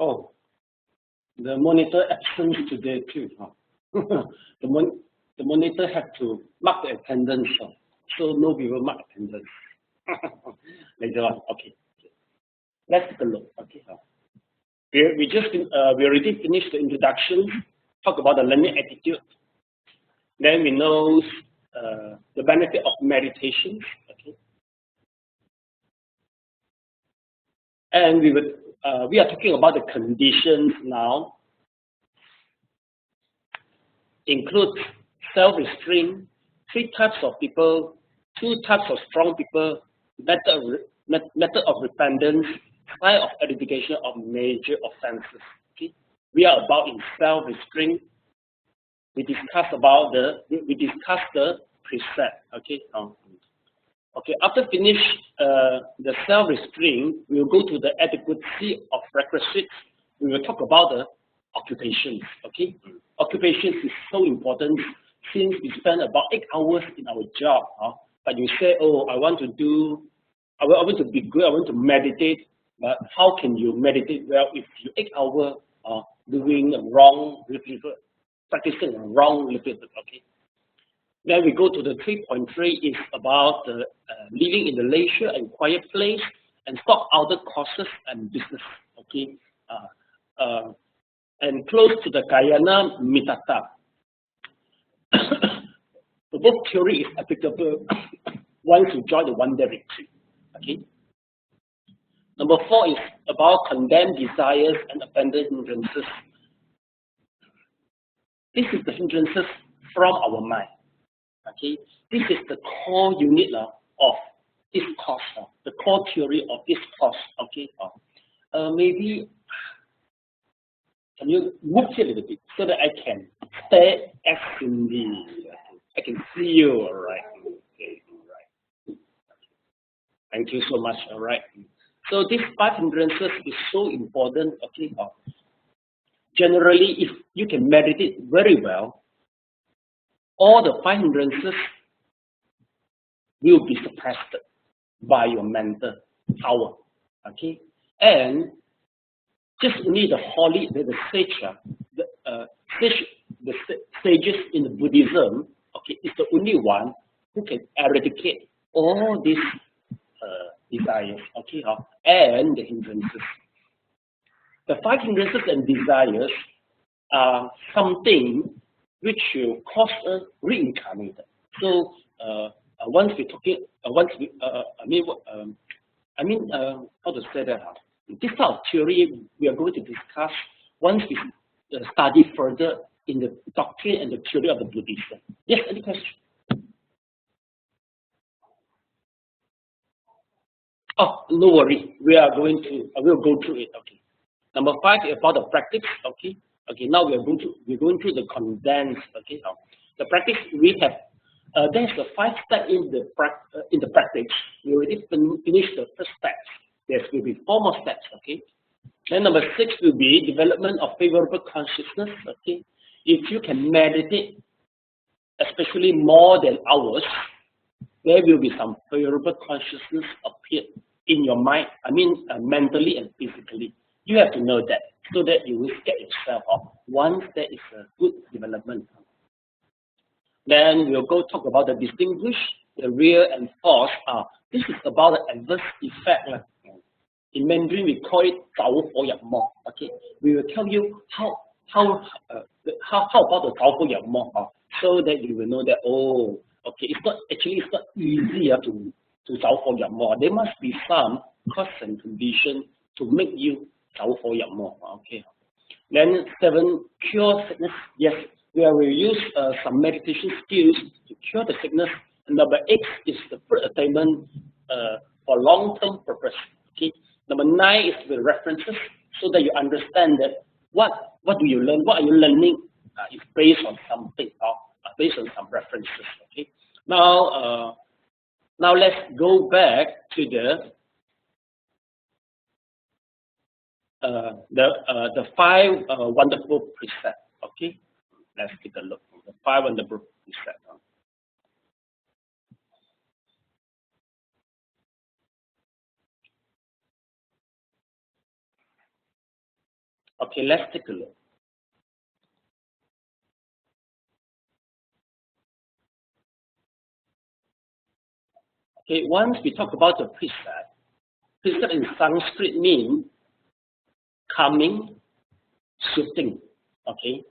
Oh, the monitor absent today too. Huh? the monitor had to mark the attendance, so no people mark attendance. Later on, okay. Let's take a look. Okay. We already finished the introduction. Talk about the learning attitude. Then we know the benefit of meditation. Okay. And we are talking about the conditions now. Includes self-restraint, 3 types of people, 2 types of strong people, method of repentance, style of edification of major offenses. Okay? We are about in self-restraint. We discussed the precept. Okay. Okay. After finish the self-restraint, we will go to the adequacy of requisites. We will talk about the occupations. Okay. Occupations is so important since we spend about 8 hours in our job. But you say, oh, I want to be good. I want to meditate. But how can you meditate well if you 8 hours doing wrong livelihood, practicing wrong livelihood? Okay. Then we go to the 3.3 is about living in the leisure and quiet place and stop other courses and business. Okay. And close to the Kayana Mitata. The both theory is applicable once you join the one-day retreat. Okay. Number 4 is about condemned desires and abandoned hindrances. This is the hindrances from our mind. Okay, this is the core unit of this course, the core theory of this course. Okay, maybe can you move here a little bit so that I can stay as Cindy? I can see you. All right. Okay. All right. Thank you so much. All right. So these 5 hindrances is so important. Okay. Generally, if you can meditate very well, all the 5 hindrances will be suppressed by your mental power. Okay, and just only the sages in the Buddhism, okay, is the only one who can eradicate all these desires, okay, and the hindrances. The 5 hindrances and desires are something which will cause us reincarnated. So once we're talking, how to say that? This type of theory we are going to discuss once we study further in the doctrine and the theory of the Buddhism. Yes, any question? Oh, no worry. We'll go through it. Okay. Number 5 is about the practice. Okay. Okay, now we're going through the condensed. Okay, now the practice we have. There's the 5 steps in the practice. We already finished the first step. There will be 4 more steps. Okay, then number 6 will be development of favorable consciousness. Okay, if you can meditate, especially more than hours, there will be some favorable consciousness appear in your mind. I mean, mentally and physically. You have to know that, so that you will get yourself off once there is a good development. Then we'll go talk about the distinguish, the real and false. This is about the adverse effect. In Mandarin, we call it 着火入魔. Okay, we will tell you how about the 着火入魔, so that you will know that okay, it's not easy to 着火入魔. There must be some cause and condition to make you 着火入魔. Okay. Then 7, cure sickness. Yes, we will use some meditation skills to cure the sickness. And number 8 is the fruit attainment for long-term purpose. Okay. Number 9 is the references, so that you understand that what do you learn? What are you learning? Is based on something, based on some references. Okay. Now let's go back to the 5 wonderful precepts. Okay, let's take a look. The 5 wonderful precepts. Okay, let's take a look. Okay, once we talk about the precept in Sanskrit means calming, soothing. Okay,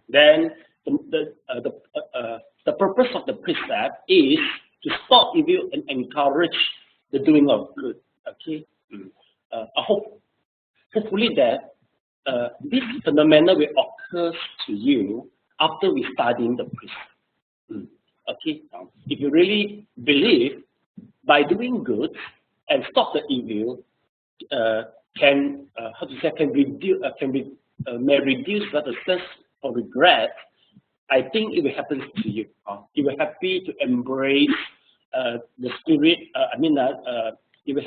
then the purpose of the precept is to stop evil and encourage the doing of good. Okay, hopefully that this phenomenon will occur to you after we studying the precept. Okay, if you really believe by doing good and stop the evil, may reduce the sense of regret. I think it will happen to you. You will happy to embrace the spirit. You will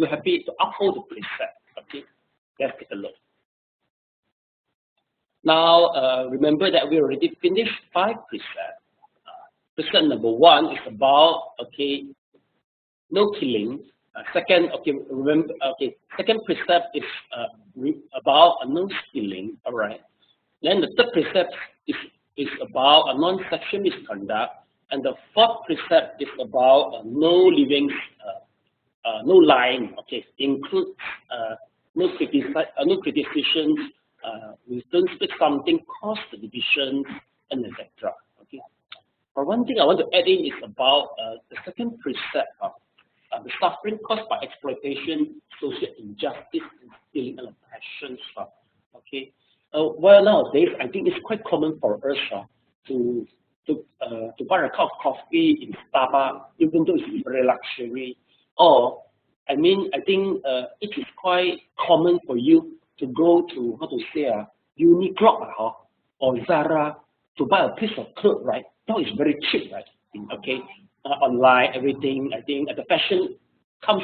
happy to uphold the precept. Okay, let's take a look. Now, remember that we already finished 5 precepts. Precept number 1 is about no killing. Second precept is about no stealing. All right. Then the third precept is about a non-sexual misconduct, and the 4th precept is about no living, no lying. Okay, includes no criticism. We don't speak something cause the division, and etc. Okay. But one thing I want to add in is about the second precept of the suffering caused by exploitation, social injustice, and stealing and passions. Okay. Well, nowadays I think it's quite common for us to buy a cup of coffee in Starbucks, even though it's very luxury. Or I think it is quite common for you to go to Uniqlo or Zara to buy a piece of clothes, right? Now it's very cheap, right? Okay. Online, everything, I think the fashion comes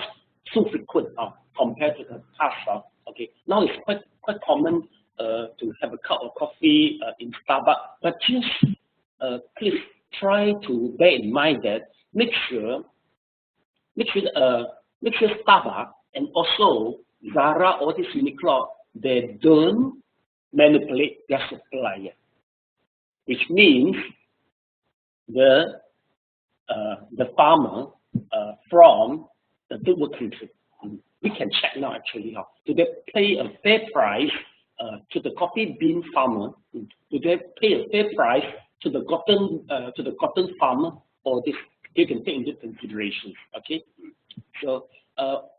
so frequent compared to the past. Okay, now it's quite common to have a cup of coffee in Starbucks, but just please try to bear in mind that make sure Starbucks and also Zara or this Uniqlo, they don't manipulate their supplier, which means the farmer from the third world country. We can check now actually. Do they pay a fair price to the coffee bean farmer? Do they pay a fair price to the cotton farmer? Or this you can take into consideration. Okay. So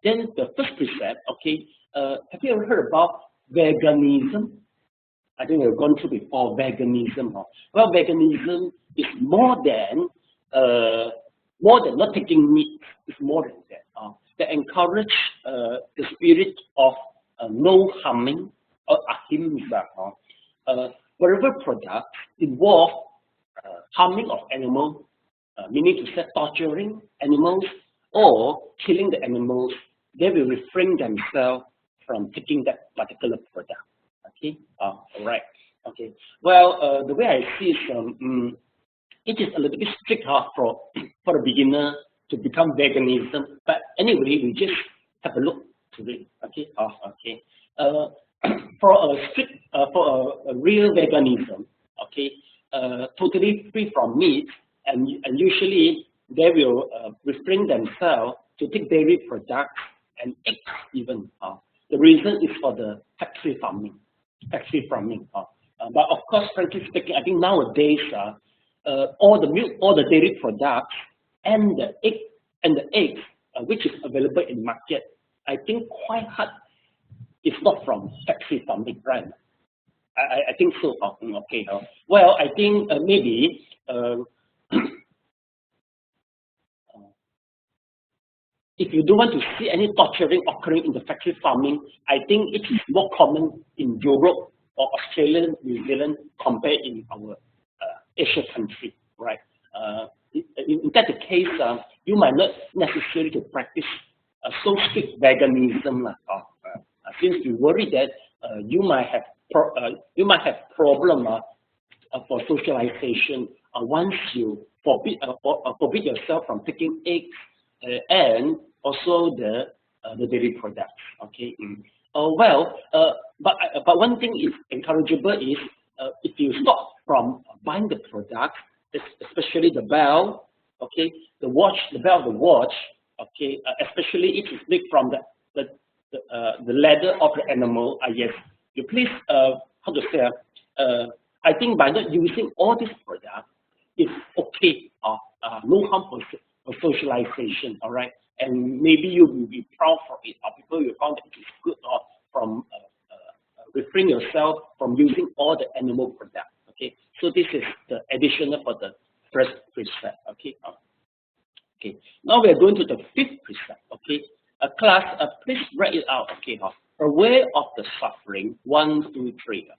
then the first precept. Okay. Have you ever heard about veganism? I think we've gone through before veganism. Well, veganism is more than not taking meat. It's more than that. They encourage the spirit of no harming or ahimsa. Whatever products involve harming of animals, meaning to say torturing animals or killing the animals, they will refrain themselves from taking that particular product. Okay. All right. Okay. Well, the way I see it, it is a little bit strict for a beginner to become veganism. But anyway, we just have a look to it. Okay. Okay. For a real veganism, okay, totally free from meat, and usually they will refrain themselves to take dairy products and eggs even. The reason is for the factory farming. But of course, frankly speaking, I think nowadays all the milk, all the dairy products, and the eggs which is available in market, I think quite hard. It's not from factory farming, right? I think so. Okay. Well, I think maybe if you don't want to see any torturing occurring in the factory farming, I think it is more common in Europe or Australia, New Zealand, compared in our Asian country, right? In that case, you might not necessarily to practice so strict veganism, since you worry that you might have problem for socialization once you forbid yourself from taking eggs and also the the dairy products. Okay. But one thing is encourageable is if you stop from buying the product, especially the bell, okay, the watch, the bell of the watch, okay, especially if it's made from the leather of the animal. Yes, you please how to say? I think by not using all these products, it's okay. No harm for socialization. All right, and maybe you will be proud for it, or people will find that it is good, or from refrain yourself from using all the animal products. Okay, so this is the additional for the first precept. Okay. Okay. Now we are going to the fifth precept. Okay. Class, please write it out. Okay. Aware of the suffering. 1, 2, 3. Okay.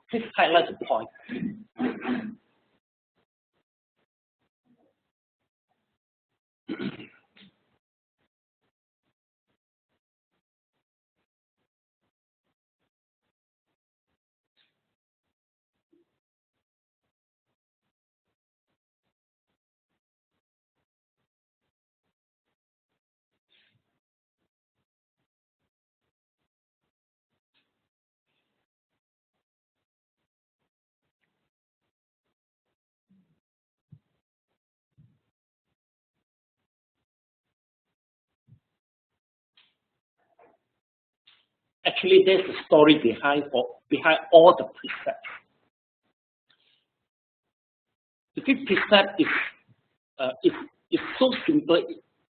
Please highlight the point. Actually, there's a story behind all the precepts. The fifth precept is so simple.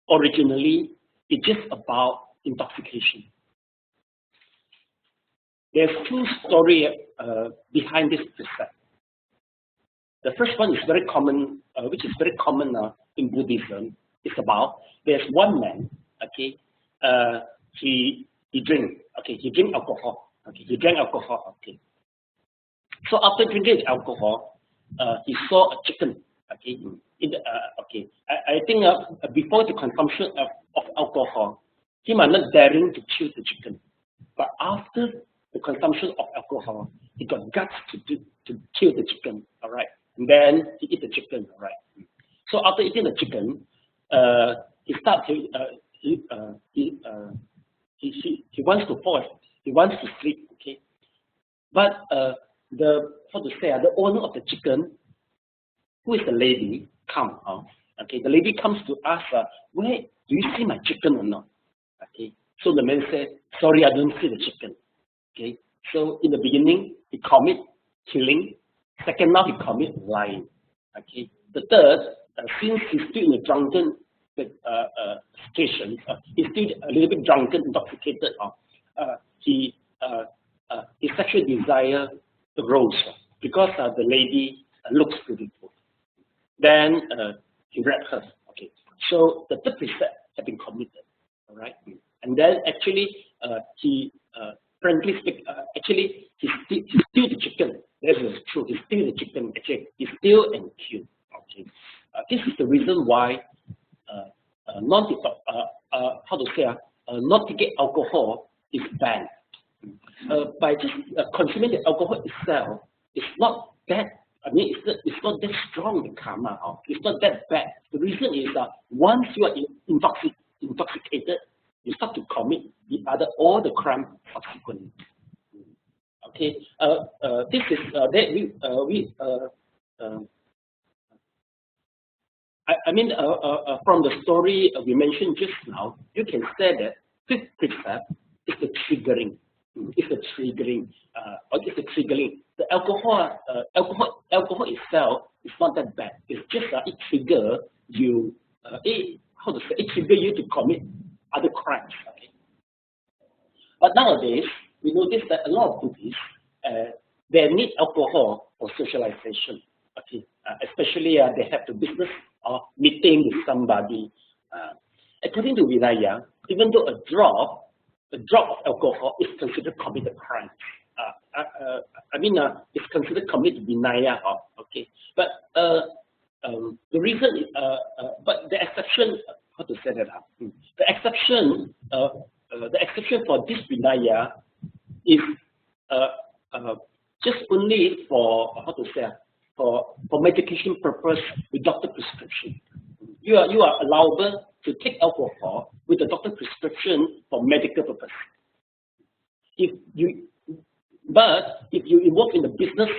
Originally, it's just about intoxication. There's two stories behind this precept. The first one is very common, which is very common in Buddhism. It's about there's one man. Okay, he drank. Okay, he drank alcohol. Okay, he drank alcohol. Okay. So after drinking alcohol, he saw a chicken. Okay, okay. I think before the consumption of alcohol, he might not daring to kill the chicken, but after the consumption of alcohol, he got guts to kill the chicken. All right, and then he eat the chicken. All right. So after eating the chicken, he starts to he wants to fall. He wants to sleep. Okay, but the owner of the chicken, who is the lady, come. Okay, the lady comes to ask, where do you see my chicken or not? Okay, so the man said, sorry, I don't see the chicken. Okay, so in the beginning he commit killing. Second, now he commit lying. Okay, the third, since he's still in a drunken situation, he's still a little bit drunken, intoxicated. His sexual desire rose because the lady looks beautiful. Then he raped her. Okay, so the third precept had been committed. All right, and then actually frankly speaking, actually, he's still the chicken. That is true. He's still the chicken. Actually, he's still and killed. Okay. This is the reason why not taking alcohol is banned. By just consuming the alcohol itself, it's not that. I mean, it's not that strong, the karma. It's not that bad. The reason is that once you are intoxicated, you start to commit all the crime subsequently. Okay. This is from the story we mentioned just now, you can say that fifth precept is the triggering. It's the triggering. It's the triggering. The alcohol itself is not that bad. It's just it trigger you. It trigger you to commit other crimes. Okay. But nowadays we notice that a lot of Buddhists they need alcohol for socialization. Okay. Especially they have to business or meeting with somebody. According to Vinaya, even though a drop of alcohol is considered committed crime. It's considered committed Vinaya. Okay, but the reason is, but the exception, how to say that? The exception for this Vinaya is just only for for medication purpose with doctor prescription. You are allowable to take alcohol with a doctor prescription for medical purpose. But if you involve in the business,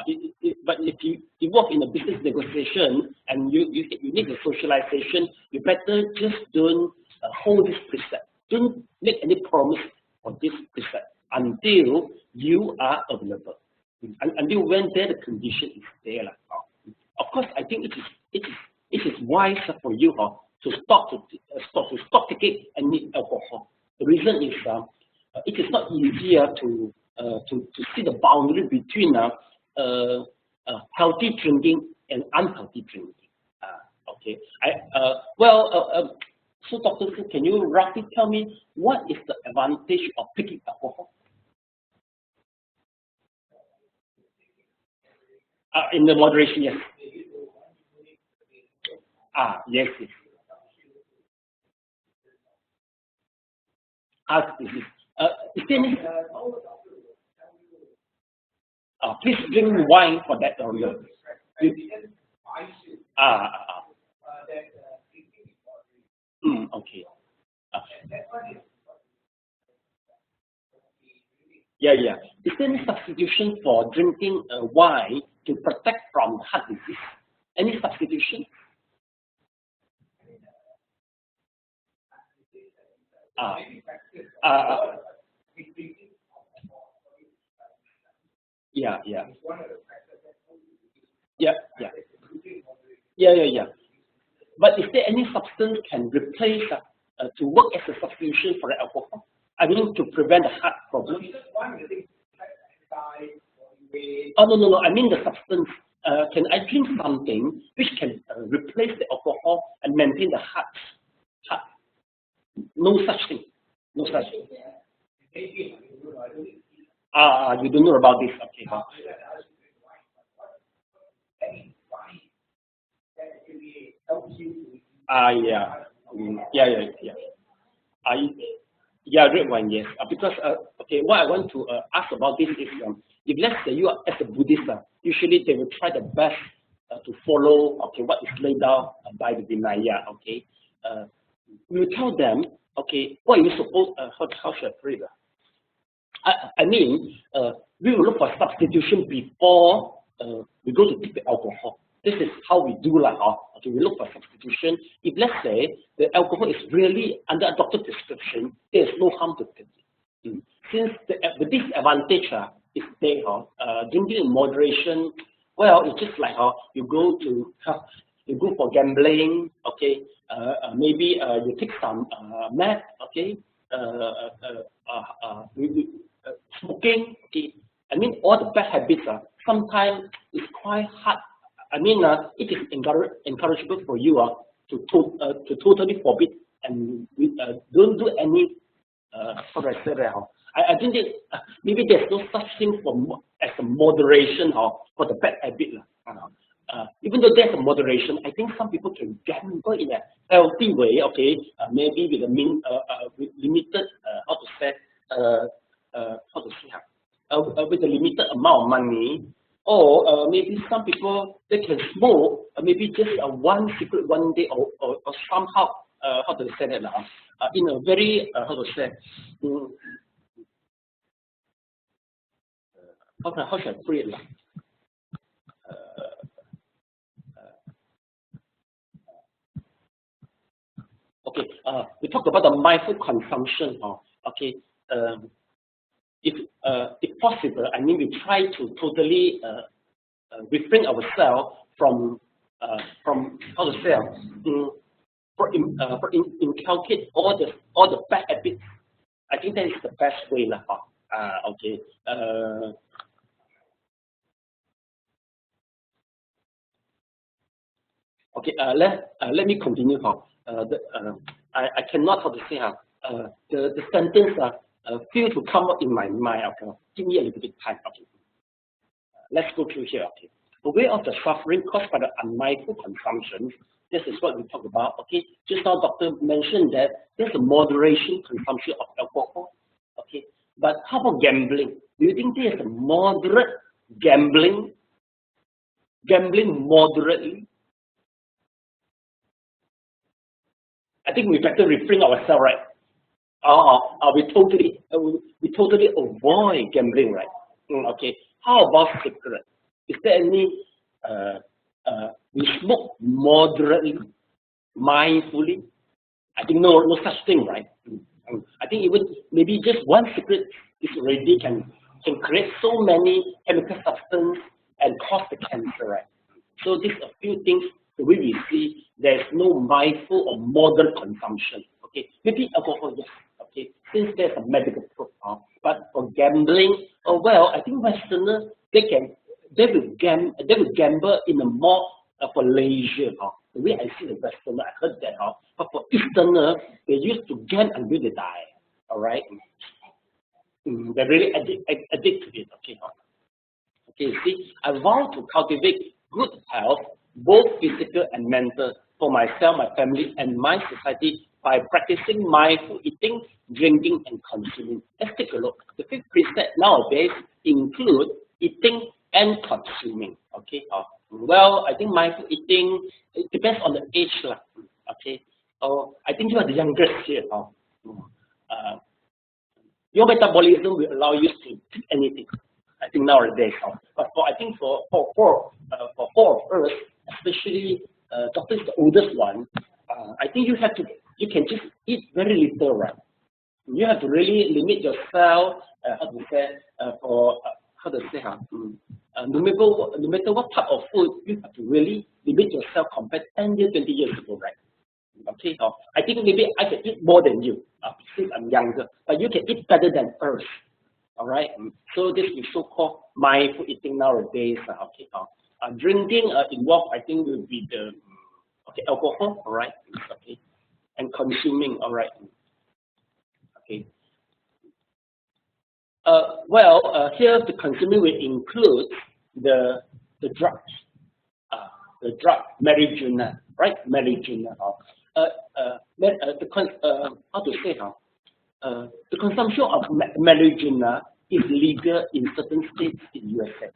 if you involve in a business negotiation and you need the socialization, you better just don't hold this precept. Don't make any promise for this precept until you are available. Until when the condition is there. Of course, I think it is wise for you to stop taking any alcohol. The reason is it is not easier to see the boundary between healthy drinking and unhealthy drinking. Okay. So Dr. Su, can you roughly tell me what is the advantage of taking alcohol? In the moderation, yes. Yes. Is there any? Please drink wine for that or no? Okay. Yeah. Is there any substitution for drinking wine to protect from heart disease? Any substitution? Yeah. But is there any substance can replace to work as a substitution for the alcohol? I mean, to prevent the heart problem. No. I mean the substance. Can I drink something which can replace the alcohol and maintain the heart? No such thing. You don't know about this, okay? Red wine, yes. Because okay, what I want to ask about this is, if let's say you are as a Buddhist, usually they will try the best to follow what is laid down by the Vinaya. Okay, we will tell them, okay, what are you supposed? How should I phrase that? I mean, we will look for substitution before we go to take the alcohol. This is how we do okay, we look for substitution. If let's say the alcohol is really under a doctor prescription, there is no harm to take it. Since the disadvantage is there, drinking in moderation, well, it's just like you go for gambling, okay, maybe you take some meth, okay, smoking, okay. I mean, all the bad habits sometimes it's quite hard. I mean, it is encourageable for you to totally forbid and don't do any. How do I say that? I think that maybe there's no such thing as a moderation for the bad habit. Even though there's a moderation, I think some people can gamble in a healthy way. Okay, maybe with with limited with a limited amount of money, or maybe some people they can smoke, maybe just one cigarette one day, or somehow how to say that in a very how should I put it? Okay, we talk about the mindful consumption. Okay, if possible, I mean, we try to totally refrain ourselves from how to say inculcate all the bad habits. I think that is the best way, okay. Okay, let me continue. I cannot how to say the sentence feel to come up in my mind. Okay, give me a little bit time. Okay, let's go through here. Okay, aware of the suffering caused by the unmindful consumption. This is what we talk about. Okay, just now Doctor mentioned that there's a moderation consumption of alcohol. Okay, but how about gambling? Do you think there's a moderate gambling? Gambling moderately? I think we better refrain ourselves, right? We totally avoid gambling, right? Okay. How about cigarette? Is there any we smoke moderately, mindfully? I think no such thing, right? I think even maybe just one cigarette is already can create so many chemical substances and cause the cancer, right? So these are a few things the way we see there's no mindful or moderate consumption. Okay, maybe alcohol, yes. Okay, since there's a medical proof, but for gambling, well, I think Westerners they will gamble in a more for leisure. The way I see the Westerner, I heard that. But for Easterners, they used to gamble until they die. All right, they're really addicted to it. Okay, okay. See, I vow to cultivate good health, both physical and mental, for myself, my family, and my society by practicing mindful eating, drinking, and consuming. Let's take a look. The 5th precept nowadays include eating and consuming. Okay. Well, I think mindful eating, it depends on the age. Okay. I think you are the youngest here. Your metabolism will allow you to eat anything. I think nowadays. But I think for four of us, especially Doctor is the oldest one, I think you can just eat very little, right? You have to really limit yourself. No matter what type of food, you have to really limit yourself compared to 10 years, 20 years ago, right? Okay, I think maybe I can eat more than you since I'm younger, but you can eat better than us. All right, so this is so-called mindful eating nowadays. Okay, drinking involved, I think, will be the alcohol. All right, okay, and consuming. All right, okay. Here the consuming will include the drugs, the drug marijuana, right? Marijuana. How to say the consumption of marijuana is legal in certain states in USA.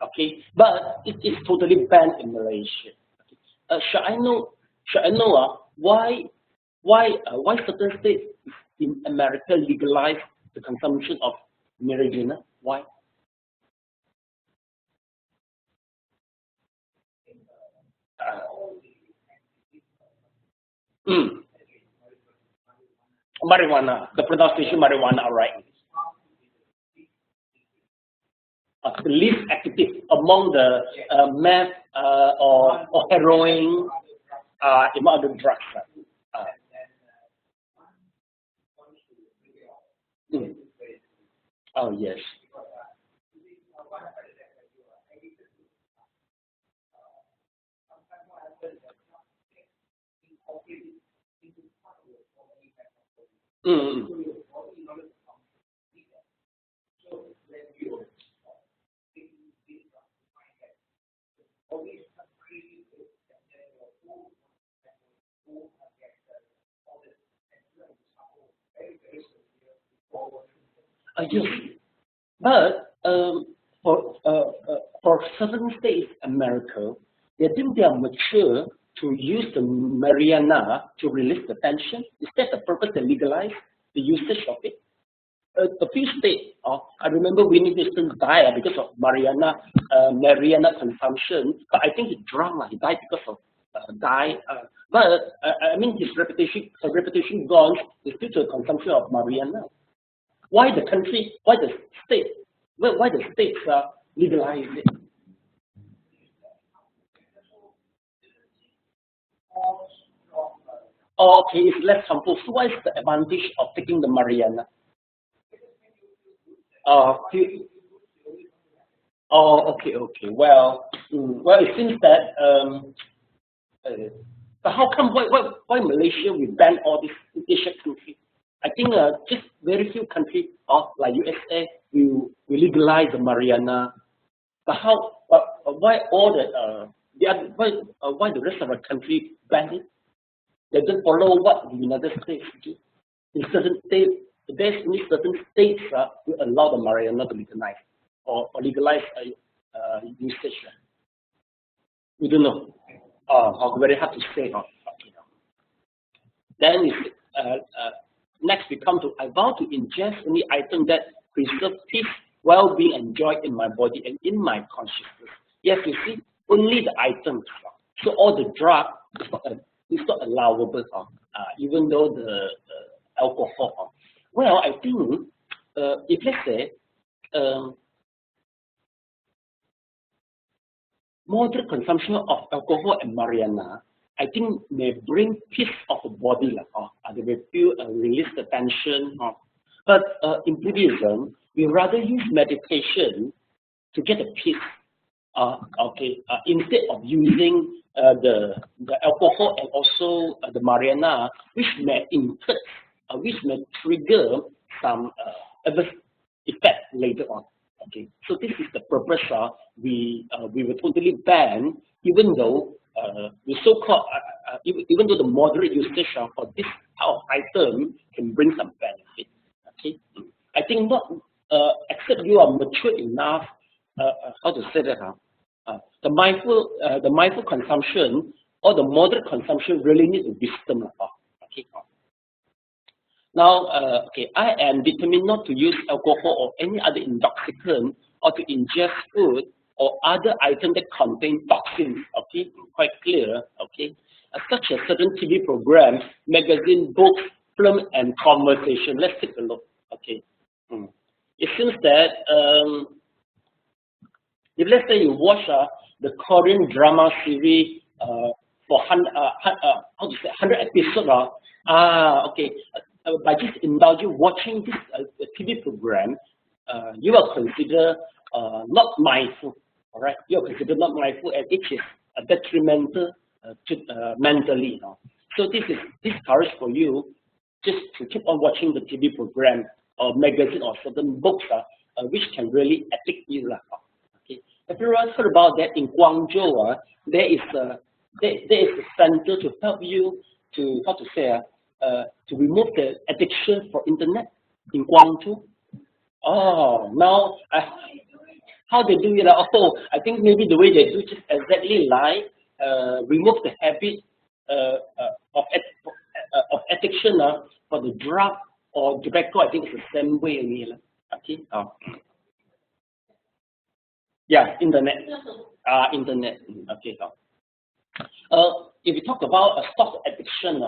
Okay, but it is totally banned in Malaysia. Okay. Should I know why certain states in America legalize the consumption of marijuana? Why? Marijuana, the pronunciation marijuana, all right. The least active among the meth or heroin, among other drugs. Oh yes. Yes, but for certain states in America, they think they are mature to use the marijuana to release the tension. Is that the purpose they legalize the usage of it? A few states, I remember Winnie Houston died because of marijuana consumption, but I think he drunk. He died because of but I mean his reputation gone is due to the consumption of marijuana. Why the country? Why the state? Why the states legalize it? Oh, okay, it's less harmful. So what is the advantage of taking the marijuana? Okay. Well, it seems that. But how come? Why Malaysia we ban all these Asian countries? I think just very few countries, like USA, we legalize the marijuana. But how? Why all why the rest of the country ban it? They don't follow what the United States do. In certain states, there's only certain states will allow the marijuana to legalize or legalize usage. We don't know. Very hard to say. Then next we come to I vow to ingest only item that preserve peace, well-being, and joy in my body and in my consciousness. Yes, you see, only the items. So all the drug is not allowable, even though the alcohol. Well, I think if let's say moderate consumption of alcohol and marijuana, I think may bring peace of the body, they will feel release the tension. But in Buddhism, we rather use meditation to get the peace. Instead of using the alcohol and also the marijuana, which may which may trigger some adverse effect later on. Okay, so this is the purpose. We will totally ban, even though the so-called even though the moderate usage for this type of item can bring some benefit. Okay, I think not except you are mature enough. How to say that? The mindful consumption or the moderate consumption really needs wisdom. Okay. Now, I am determined not to use alcohol or any other intoxicant or to ingest food or other items that contain toxins. Okay, quite clear. Okay, such as certain TV programs, magazine, books, film, and conversation. Let's take a look. Okay, it seems that if let's say you watch the Korean drama series for 100 episodes, by just indulging watching this TV program, you are considered not mindful. All right, you are considered not mindful, and it is detrimental to mentally. So this is discouraged for you just to keep on watching the TV program or magazine or certain books which can really addict you. Okay, have you heard about that in Guangzhou? There is a center to help you to to remove the addiction for internet in Guangzhou. Oh, now how they do it? I think maybe the way they do it is exactly like remove the habit of addiction for the drug or tobacco. I think it's the same way. Okay. Yeah, internet. Internet. Okay. If we talk about stop addiction,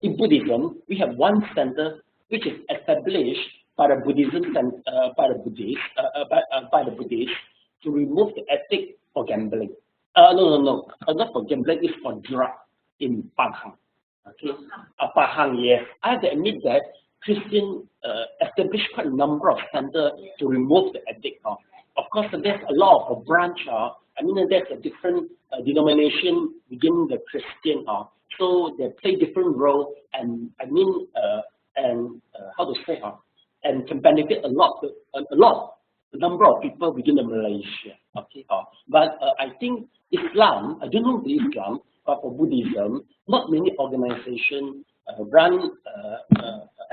in Buddhism, we have one center which is established by the Buddhists to remove the addict for gambling. No, not for gambling. It's for drug in Pahang. Okay, Pahang. Yes, I have to admit that Christian established quite a number of centers to remove the addict. Of course, there's a lot of branch. There's a different denomination within the Christian. So they play different role, and how to say, and can benefit a number of people within the Malaysia. Okay, but I think Islam, I don't know the Islam, but for Buddhism, not many organizations run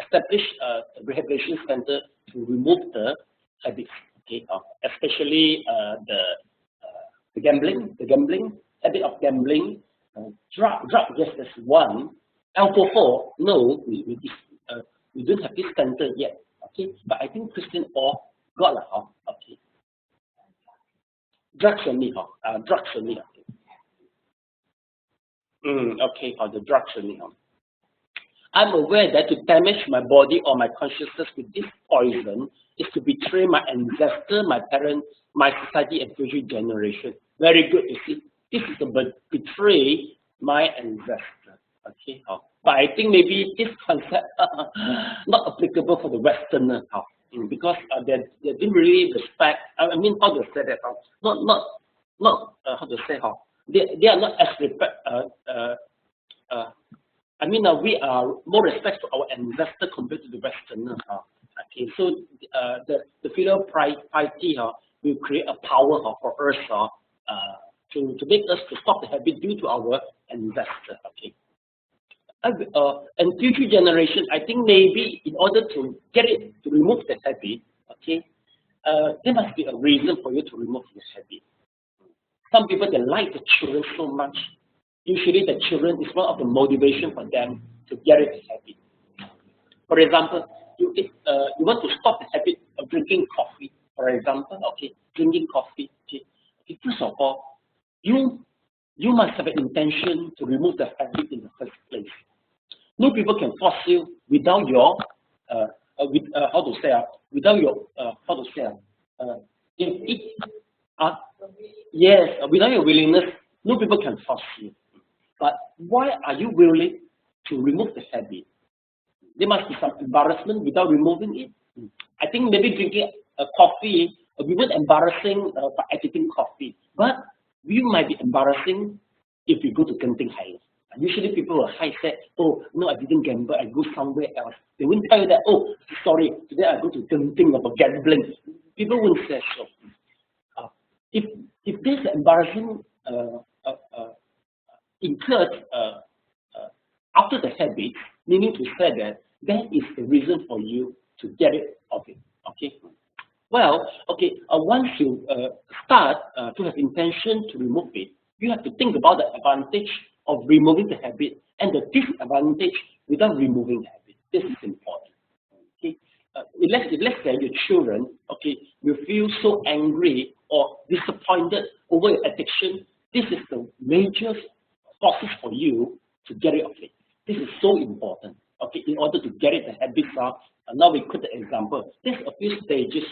establish a rehabilitation center to remove the habits. Okay, especially the gambling habit of gambling, drug, yes, that's one. Alcohol, no, we don't have this center yet. Okay, but I think Christian all got lah. Okay, drugs only, drugs only. Okay, the drugs only. I'm aware that to damage my body or my consciousness with this poison is to betray my ancestor, my parents, my society, and future generation. Very good, you see. This is to betray my ancestor. Okay, but I think maybe this concept not applicable for the Westerner, because they didn't really respect. I mean, how to say that? Not how to say how they are not as respect. I mean, we are more respect to our ancestor compared to the Westerner. Okay, so the filial piety will create a power for us to make us to stop the habit due to our ancestor. Okay, and future generation, I think maybe in order to get it to remove the habit, okay, there must be a reason for you to remove the habit. Some people, they like the children so much. Usually the children is one of the motivation for them to get rid of the habit. For example, you want to stop the habit of drinking coffee, for example, okay, drinking coffee, okay. First of all, you must have an intention to remove the habit in the first place. No people can force you without your, yes, without your willingness, no people can force you. But why are you willing to remove the habit? There must be some embarrassment without removing it. I think maybe drinking coffee, we weren't embarrassing by editing coffee, but we might be embarrassing if we go to Genting Highlands. Usually people will say, oh, no, I didn't gamble, I go somewhere else. They wouldn't tell you that, oh, sorry, today I go to Genting about gambling. People wouldn't say so. If there's embarrassing incurred after the habit, meaning to say that is the reason for you to get rid of it. Okay. Well, okay. Once you start to have intention to remove it, you have to think about the advantage of removing the habit and the disadvantage without removing the habit. This is important. Okay. Let's say your children, okay, will feel so angry or disappointed over your addiction. This is the major forces for you to get rid of it. This is so important. Okay, in order to get it, the habits are. Now we put the example. There's a few stages.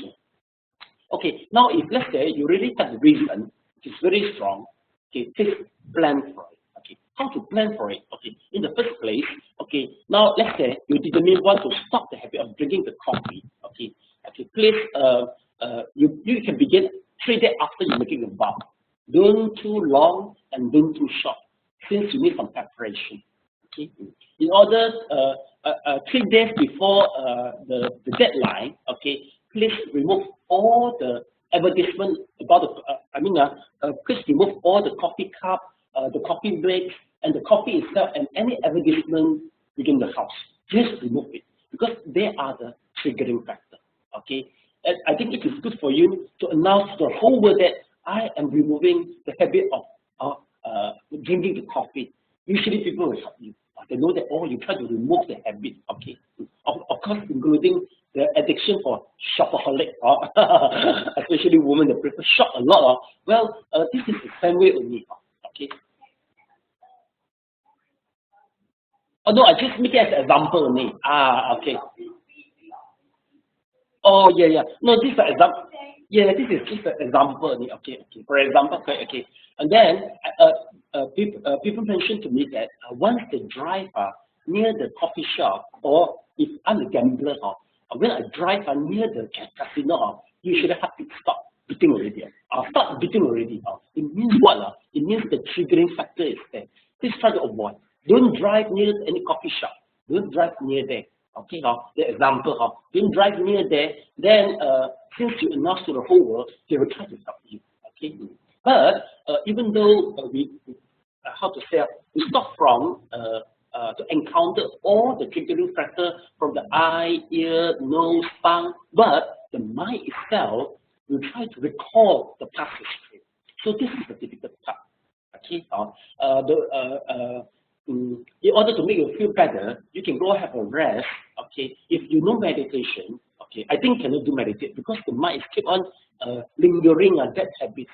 Okay, now if let's say you really have the reason, which is very strong. Okay, please plan for it. Okay, how to plan for it? Okay, in the first place. Okay, now let's say you didn't want to stop the habit of drinking the coffee. Okay, okay, please you can begin 3 days after you're making a vow. Don't too long and don't too short, since you need some preparation. Okay, in order 3 days before the deadline, okay, please remove all the advertisement about the please remove all the coffee cup, the coffee breaks, and the coffee itself, and any advertisement within the house. Just remove it because they are the triggering factor. Okay, and I think it is good for you to announce to the whole world that I am removing the habit of drinking the coffee. Usually people will help you. They know that, oh, you try to remove the habit, okay? Of course, including the addiction for shopaholic, especially women that prefer shop a lot. Well, this is the same way only, okay? Oh, no, I just make it as an example only. Okay. Oh, yeah. No, this is an example. Yeah, this is just an example only, okay. For example, okay. And then people mentioned to me that once they drive near the coffee shop, or if I'm a gambler, when I drive near the casino, usually have to stop beating already. Start beating already. It means what? It means the triggering factor is there. Please try to avoid. Don't drive near any coffee shop. Don't drive near there. Okay, the example, don't drive near there. Then, since you announce to the whole world, they will try to stop you. Okay, but even though we stop from to encounter all the triggering factors from the eye, ear, nose, tongue, but the mind itself will try to recall the past history. So this is the difficult part. Okay, in order to make you feel better, you can go have a rest. Okay, if you know meditation, okay, I think cannot do meditate because the mind is keep on lingering on that habit.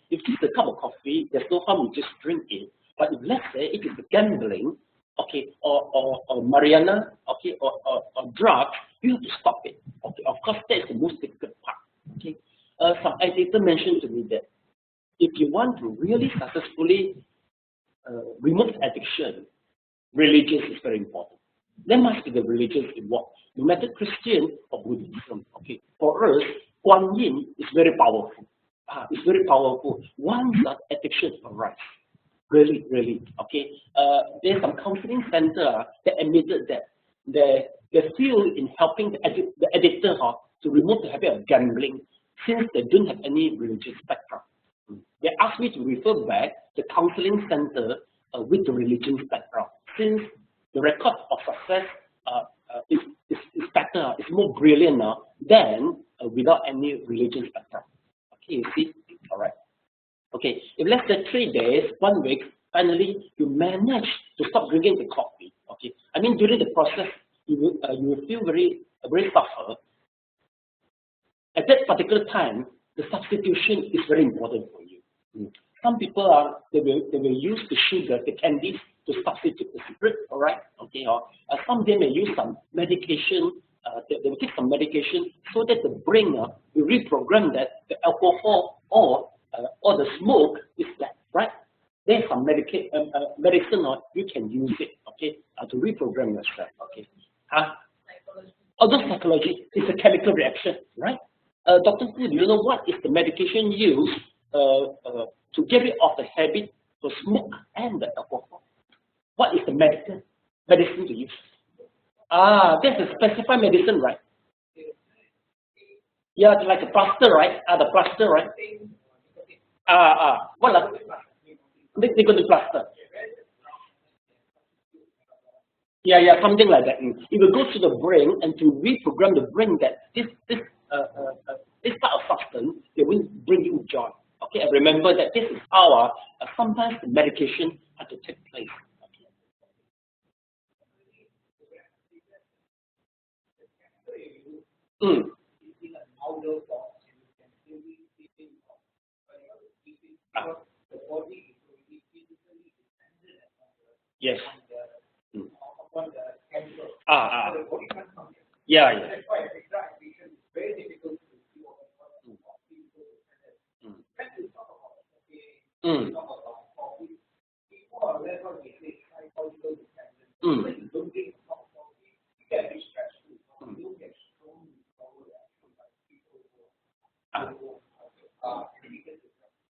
If it's a cup of coffee, there's no harm in just drink it. But if let's say it is gambling, okay, or marijuana, okay, or drugs, you have to stop it. Okay, of course that is the most difficult part. Okay, some educator mentioned to me that if you want to really successfully remove addiction, religion is very important. There must be the religions involved, no matter Christian or Buddhism. Okay, for us, Kuan Yin is very powerful. It's very powerful. Once that addiction arises, really, okay. There's some counseling center that admitted that they feel in helping the addictor to remove the habit of gambling since they don't have any religious background. They asked me to refer back the counseling center with the religious background, since the record of success is better, is more brilliant than without any religious background. Okay, you see? All right. Okay, if let's say 3 days, 1 week, finally you manage to stop drinking the coffee. Okay, I mean during the process you will feel very suffer. At that particular time, the substitution is very important for you. Some people they will use the sugar, the candies to substitute the cigarette. All right. Okay. Some they may use some medication. They will take some medication so that the brain will reprogram that the alcohol or the smoke is bad. Right. There's some medicine you can use it. Okay. To reprogram yourself. Okay. Although psychology is a chemical reaction, right? Dr. Fu, do you know what is the medication used to get rid of the habit to smoke and the alcohol? What is the medicine to use? That's a specified medicine, right? Yeah, like a plaster, right? The plaster, right? What? They're going to plaster. Yeah, something like that. It will go to the brain and to reprogram the brain that this type of substance, they will bring you joy. Okay, and remember that this is how sometimes the medication has to take place. Okay. Yes. Yeah.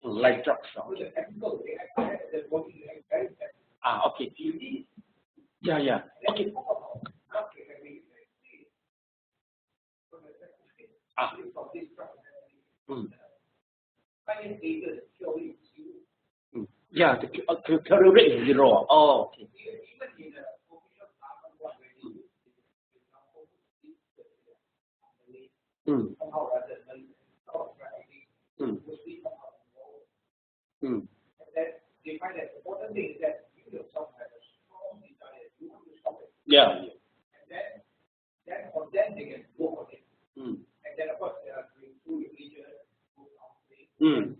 Like drugs. Okay. Yeah. Okay. Yeah, the cure rate is 0. Oh, okay. Yeah. Then from then they can go on it. And then of course there are two religion, and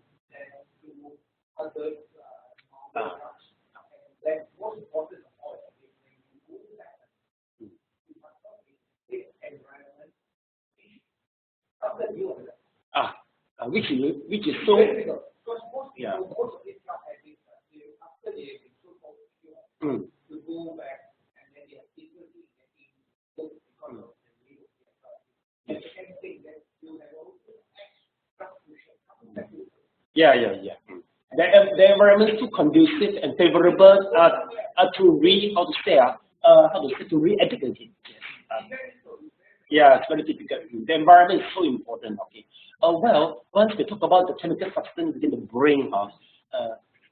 two other and then most important of all is when you go back, you must not be this environment after you which is so because most people, most of these drug addicts after they have been so popular to go back and then they are secretly getting hooked because of the need of their drug. And the second thing that you have also extra crucial. Yeah. The environment is too conducive and favorable to re-educate. Yeah, it's very typical. The environment is so important. Okay. Well, once we talk about the chemical substance within the brain,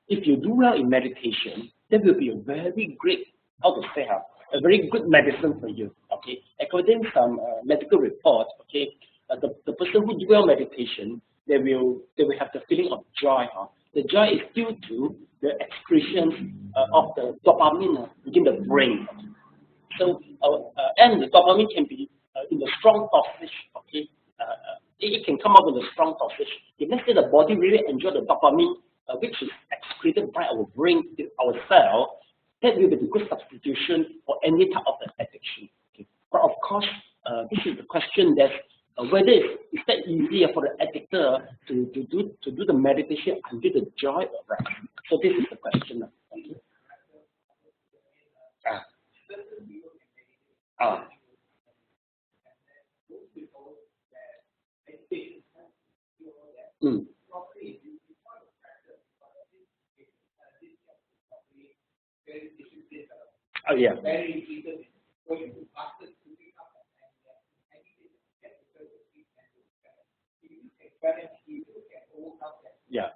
if you do well in meditation, that will be a very great, how to say, a very good medicine for you. Okay. According to some medical reports, okay, the person who do well meditation, they will have the feeling of joy. The joy is due to the excretion of the dopamine within the brain. So, and the dopamine can be in the strong dosage. Okay, it can come up with a strong dosage. If let's say the body really enjoy the dopamine, which is excreted by our brain, our cell, that will be the good substitution for any type of addiction. Okay. But of course, this is the question that whether is that easier for the addictor to do the meditation until the joy arrives. So this is the question. Okay. Oh yeah. Yeah.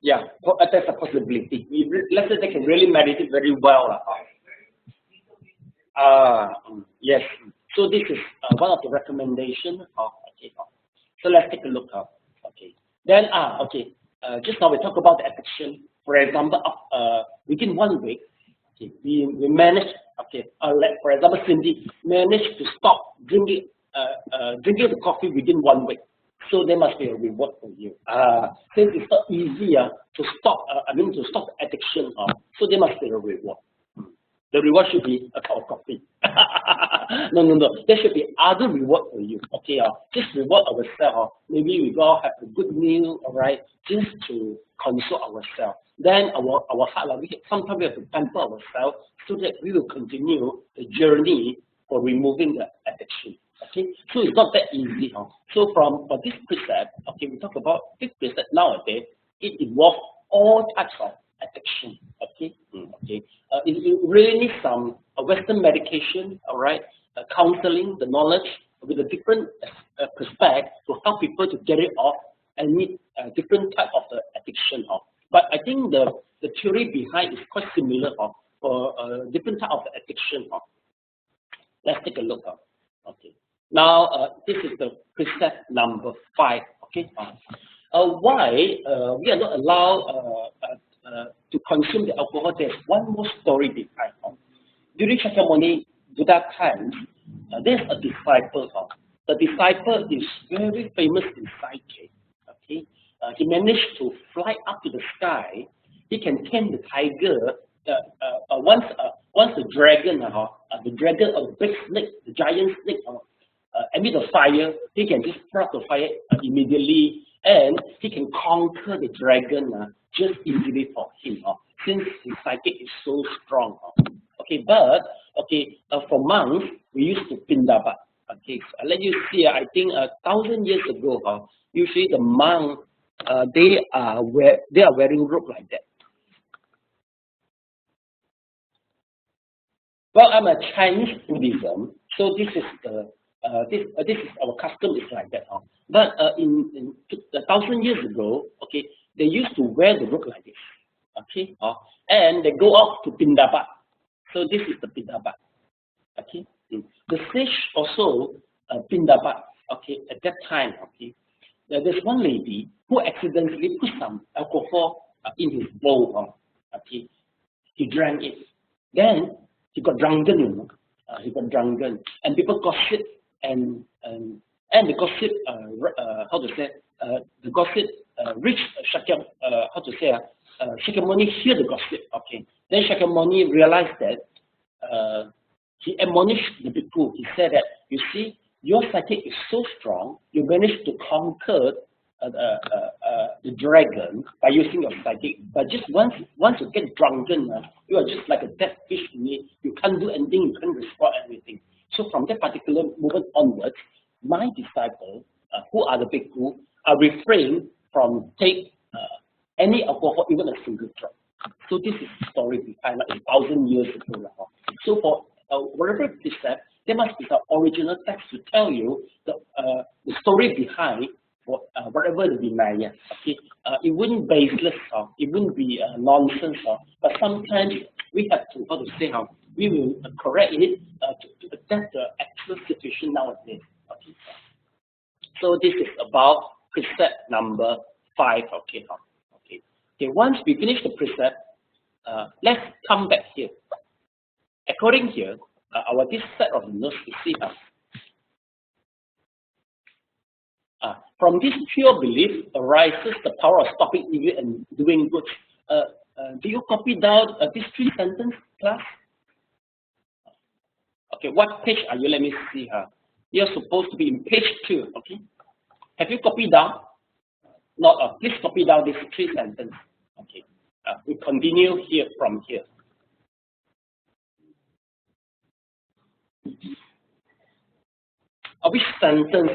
Yeah, that's a possibility. Let's say they can really meditate very well. Yes. So this is one of the recommendations. Okay. So let's take a look. Okay. Then okay. Just now we talk about the addiction. For example, within 1 week, okay, we managed. Okay. For example, Cindy managed to stop drinking the coffee within 1 week. So there must be a reward for you. Since it's not easier to stop, to stop addiction. So there must be a reward. The reward should be a cup of coffee. No. There should be other reward for you. Okay, just reward ourselves. Maybe we go have a good meal, all right, just to console ourselves. Then our heart, sometimes we have to pamper ourselves so that we will continue the journey for removing the addiction. Okay, so it's not that easy. So for this precept, okay, we talk about this precept nowadays. It involves all types of addiction. Okay, it really needs some Western medication. All right, counseling, the knowledge with a different perspective to help people to get it off and meet different type of the addiction. But I think the theory behind is quite similar for different type of addiction. Let's take a look. Okay. Now, this is the precept number 5. Okay, why we are not allowed to consume the alcohol? There's one more story behind. During Shakyamuni Buddha times, there's a disciple. The disciple is very famous in psychic. Okay, he managed to fly up to the sky. He can tame the tiger. Once the dragon or the big snake, the giant snake, emit the fire, he can just spread the fire immediately, and he can conquer the dragon just easily for him, since his psychic is so strong. Okay, but okay, for monks we used to pindabat. Okay, so let you see. I think 1,000 years ago, usually the monks they are wearing robe like that. Well, I'm a Chinese Buddhism, so this is the this is our custom is like that. But in 1,000 years ago, okay, they used to wear the robe like this. Okay, and they go out to pindabat. So this is the pindabat. Okay, the sage also pindabat. Okay, at that time, okay, there's one lady who accidentally put some alcohol in his bowl. Okay, he drank it. Then he got drunken, he got drunken, and people gossip, and the gossip, how to say, the gossip reached Shakyamuni hear the gossip. Okay, then Shakyamuni realized that he admonished the bhikkhu. He said that, you see, your psychic is so strong, you managed to conquer the dragon by using your psychic. But just once you get drunken, you are just like a dead fish to me. You can't do anything, you can't respond anything. So from that particular moment onwards, my disciples, who are the bhikkhu, are refrained from take any alcohol, even a single drop. So this is the story behind, like 1,000 years ago. So for whatever precept, there must be the original text to tell you the story behind whatever the denial. Okay, it wouldn't be baseless, it wouldn't be nonsense, but sometimes we have to, how to say, we will correct it to adapt the actual situation nowadays. Okay, so this is about precept number 5. Okay, once we finish the precept, let's come back here. According here, this set of notes we see from this pure belief arises the power of stopping evil and doing good. Do you copy down these 3 sentences, class? Okay, what page are you? Let me see. You're supposed to be in page 2. Okay, have you copied down? Not. Please copy down these 3 sentences. Okay, we continue here from here. Which sentence?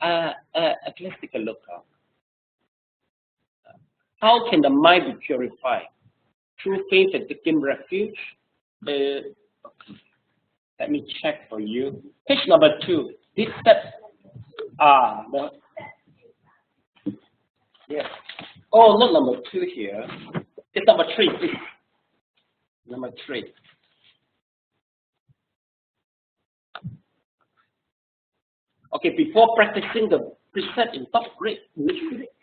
Let's take a look. How can the mind be purified? Through faith and taking refuge. Let me check for you. Page number 2. This step. Yes. Oh, not number 2 here. It's number 3, please. Number 3. Okay, before practicing the precept in top grade, which read it?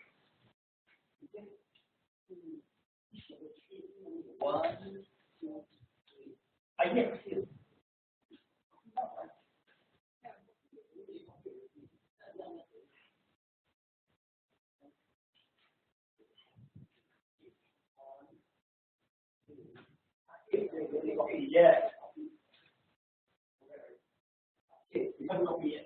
1, 2, 3. Yes. Yes. Okay, you haven't got me yet.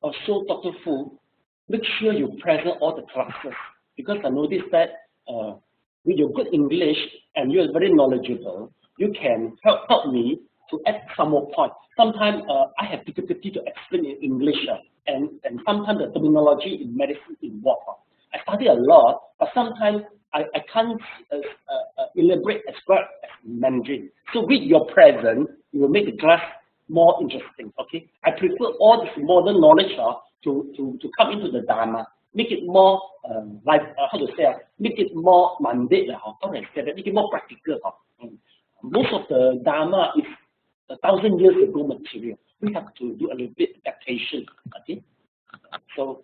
Also, Dr. Fu, make sure you present all the classes, because I noticed that with your good English and you're very knowledgeable, you can help me to add some more points. Sometimes I have difficulty to explain in English, and sometimes the terminology in medicine involved. I study a lot, but sometimes I can't elaborate as well as Mandarin. So with your presence, you will make the class more interesting. Okay, I prefer all this modern knowledge to come into the Dharma, make it more make it more mundane. How do I say that? Make it more practical. Most of the Dharma is 1,000 years ago material. We have to do a little bit adaptation. Okay, so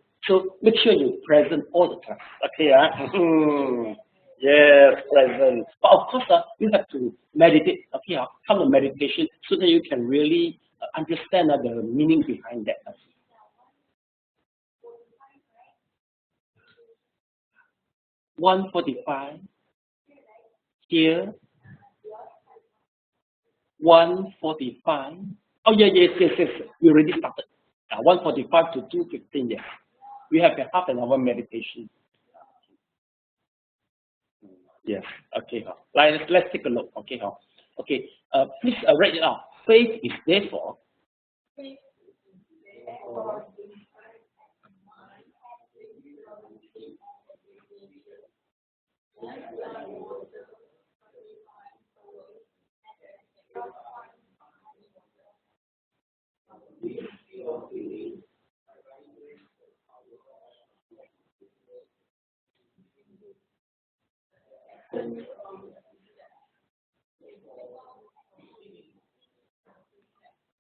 make sure you present all the class. Okay, yes, present. But of course, you have to meditate. Okay, come to meditation so that you can really understand the meaning behind that. 1:45 here. 1:45. Oh yeah, yes. We already started. 1:45 to 2:15. Yes, we have a half an hour meditation. Yes. Okay. Let's take a look. Okay. Okay. Please write it out. Faith is therefore.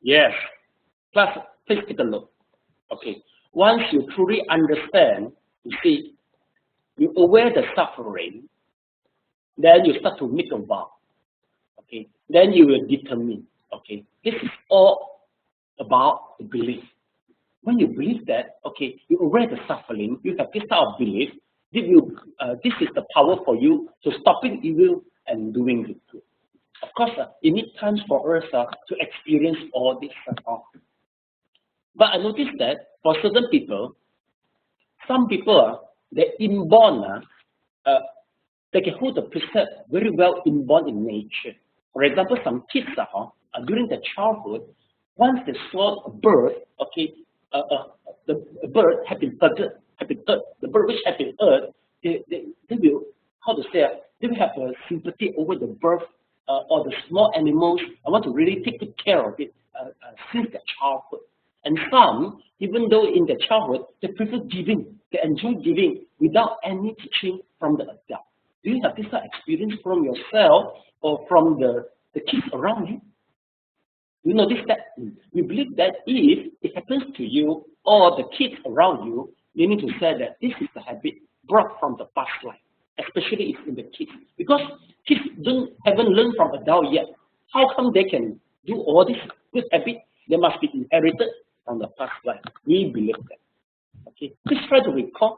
Yes. Class, please take a look. Okay. Once you truly understand, you see, you aware the suffering, then you start to make a vow. Okay. Then you will determine. Okay. This is all about the belief. When you believe that, okay, you aware the suffering, you have this type of belief, this is the power for you to stopping evil and doing the good. Of course, it needs time for us to experience all this. But I noticed that for certain people, some people, they're inborn, they can hold the precept very well inborn in nature. For example, some kids during their childhood, once they saw a bird, okay, the bird had been hurt, the bird which had been hurt, they will, how to say, they will have a sympathy over the bird or the small animals. I want to really take good care of it since their childhood. And some, even though in their childhood, they prefer giving, they enjoy giving without any teaching from the adult. Do you have this experience from yourself or from the kids around you? You notice that? We believe that if it happens to you or the kids around you, you need to say that this is the habit brought from the past life, especially if in the kids. Because kids haven't learned from adults yet. How come they can do all this good habit? They must be inherited from the past life. We believe that. Okay, please try to recall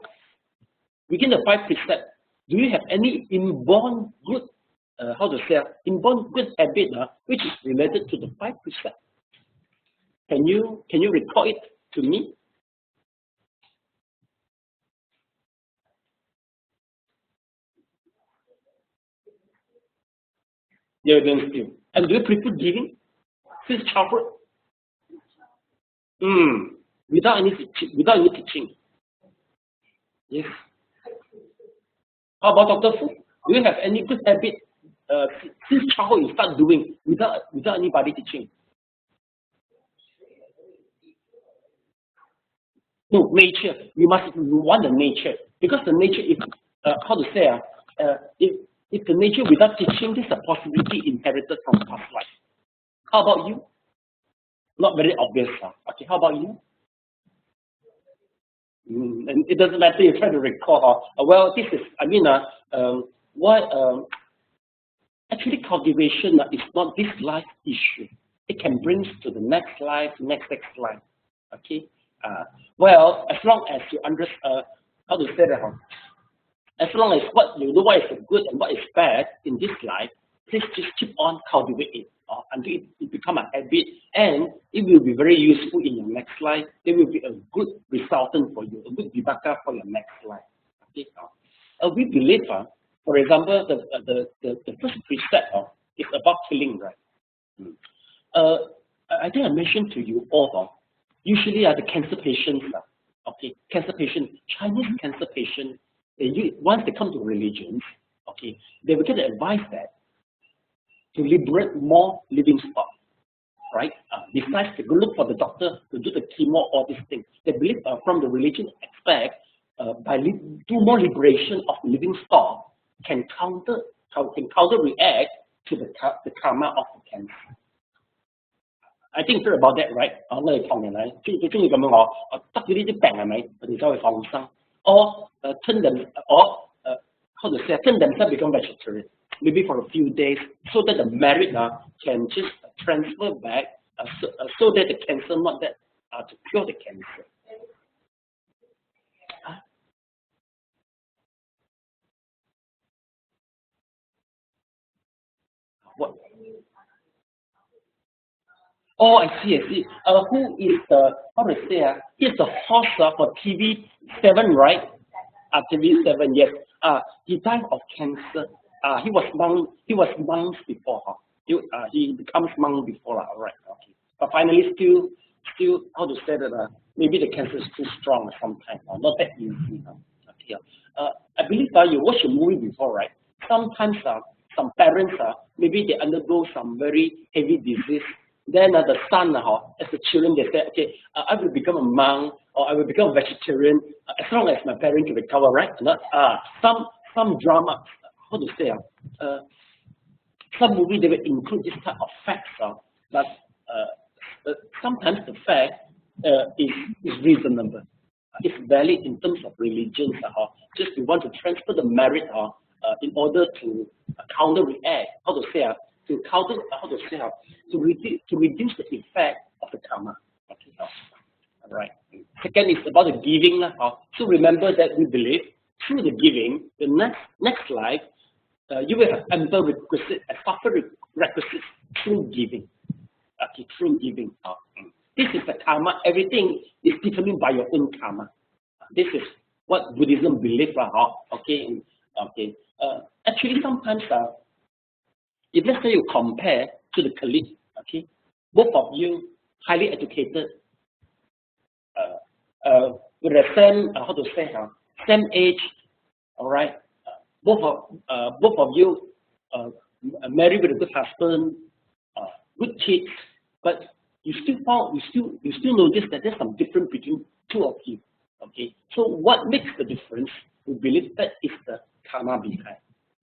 within the 5 precepts. Do you have any inborn good, inborn good habit which is related to the 5 precepts? Can you recall it to me? You're doing still. And do you prefer giving since childhood? Without any teaching. Yes. How about Dr. Fu? Do you have any good habit since childhood you start doing without anybody teaching? No, nature. You want the nature, because the nature is if the nature without teaching, there's a possibility inherited from past life. How about you? Not very obvious. Okay, how about you? And it doesn't matter, you try to recall. Well, this is, actually cultivation is not this life issue. It can bring to the next life, next life. Okay? Well, as long as you understand, how to say that? As long as what you know what is good and what is bad in this life, please just keep on cultivating it until it becomes a habit, and it will be very useful in your next life. It will be a good resultant for you, a good vibhaka for your next life. Okay? We believe, for example, the first precept is about killing, right? I think I mentioned to you all, usually the cancer patients, okay, cancer patients, Chinese cancer patients, once they come to religions, okay, they will get advice that to liberate more living stock, right? Besides, they go look for the doctor to do the chemo, all these things. They believe from the religion aspect, by do more liberation of living stock can counter-react to the karma of the cancer. I think you heard about that, right? 我哋唐人嚟，中意咁樣講，得咗呢啲病係咪？佢哋走去放生， or turn themselves become vegetarian, maybe for a few days, so that the merit can just transfer back, so that the cancer not that to cure the cancer. What? Oh, I see. Who is the, how to say, he's the host for TV7, right? TV7, yes. He died of cancer. He was monk before. He becomes monk before, right? Okay. But finally, still, how to say that? Maybe the cancer is too strong sometimes, not that easy. Okay. I believe you watched a movie before, right? Sometimes some parents, maybe they undergo some very heavy disease. Then the son, as the children, they say, okay, I will become a monk or I will become a vegetarian as long as my parents can recover, right? Some drama, how to say, some movie they will include this type of facts, but sometimes the fact is reasonable. It's valid in terms of religions. Just we want to transfer the merit in order to counter-react, to reduce the effect of the karma. Okay. All right. Second is about the giving. So remember that we believe through the giving, the next life, you will have ample requisites, requisites through giving. Okay, through giving. This is the karma. Everything is determined by your own karma. This is what Buddhism believes, okay, okay. Actually, sometimes if let's say you compare to the colleague, okay, both of you highly educated, with the same same age, all right. Both of you married with a good husband, good kids, but you still notice that there's some difference between two of you. Okay, so what makes the difference? We believe that is the karma behind.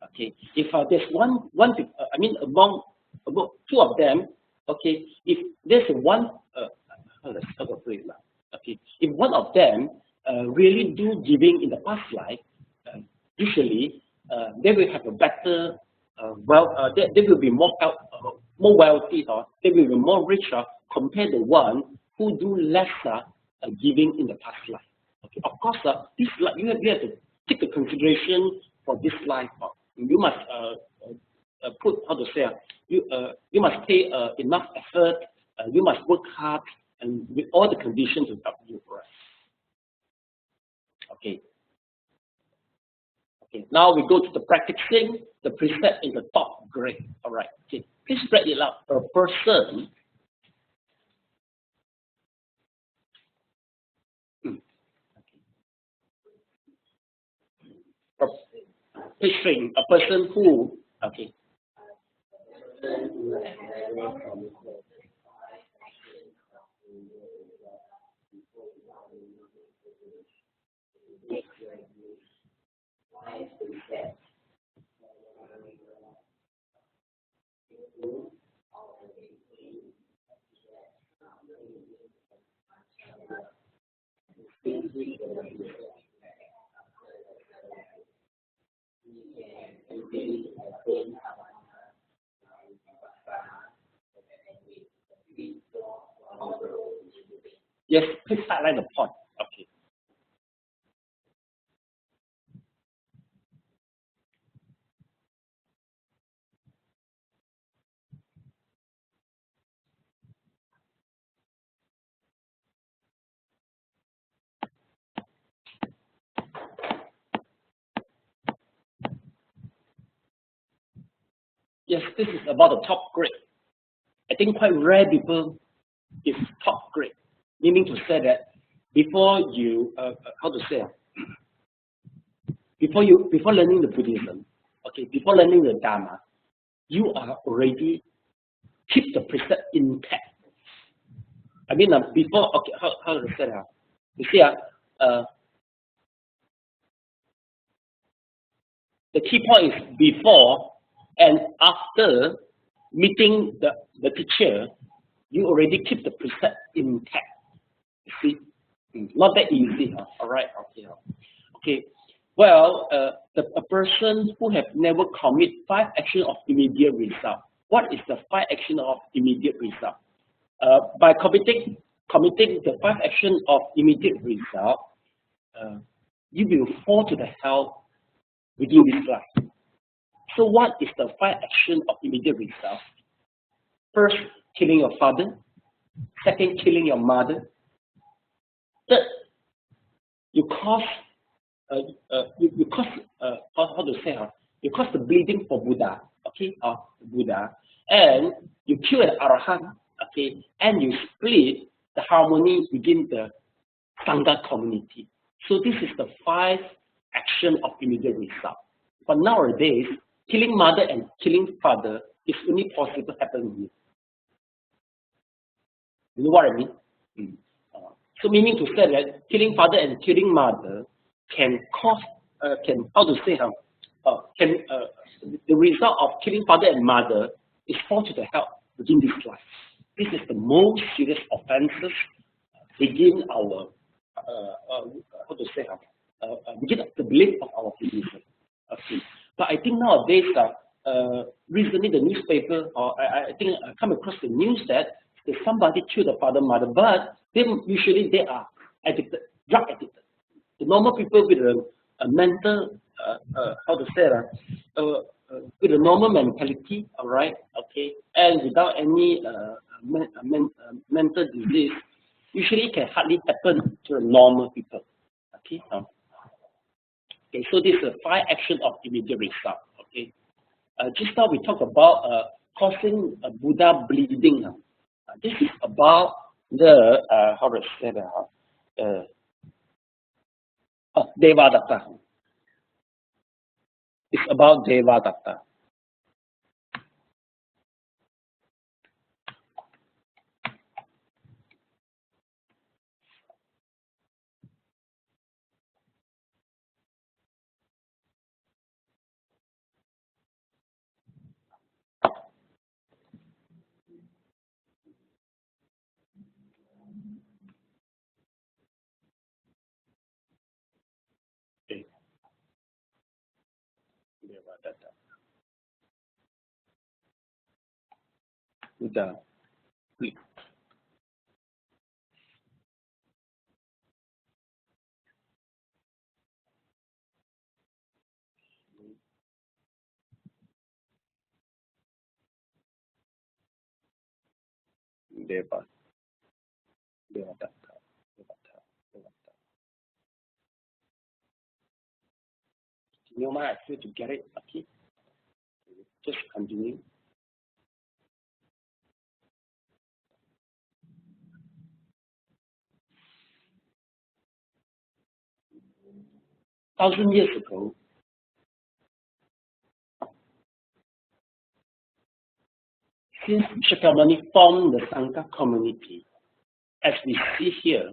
Okay, if there's I mean among two of them, okay, if there's one, okay, if one of them really do giving in the past life, usually they will have a better, they will be more wealthy, or they will be more richer compared to one who do lesser giving in the past life. Okay, of course, this life you have to take the consideration for this life. You must put you must pay enough effort. You must work hard, and with all the conditions to help you, right? Okay. Okay. Now we go to the practicing the precept in the top grade. All right. Okay. Please spread it out. A person. Picturing a person who, okay. Yes, please highlight the point. Okay. Yes, this is about the top grade. I think quite rare people is top grade, meaning to say that before you, before learning the Buddhism, okay, before learning the Dharma, you are already keep the precept intact. I mean, before, okay, how to say that? You see, the key point is before and after meeting the teacher, you already keep the precept intact. You see, not that easy. All right, okay, okay. Well, a person who have never commit 5 actions of immediate result. What is the 5 actions of immediate result? By committing the 5 actions of immediate result, you will fall to the hell within this life. So what is the 5 actions of immediate result? First, killing your father. Second, killing your mother. Third, you cause you cause the bleeding for Buddha, okay, Buddha, and you kill an Arahant, okay, and you split the harmony within the Sangha community. So this is the 5 actions of immediate result. But nowadays, killing mother and killing father is only possible happening here. You know what I mean? So meaning to say that killing father and killing mother can cause, the result of killing father and mother is fall to the hell within this life. This is the most serious offenses within our, within the belief of our Buddhism. Okay. But I think nowadays, recently the newspaper, or I think I come across the news that somebody killed the father, mother, but usually they are addicted, drug addicted. The normal people with a mental, with a normal mentality, all right, okay, and without any mental disease, usually it can hardly happen to the normal people, okay. Okay, so this is the 5 actions of immediate result. Okay, just now we talked about causing Buddha bleeding. This is about the how to say that Devadatta. It's about Devadatta. Buddha. Devadatta. In your mind, I feel to get it. Okay, just continue. Thousand years ago, since Shakyamuni formed the Sangha community, as we see here,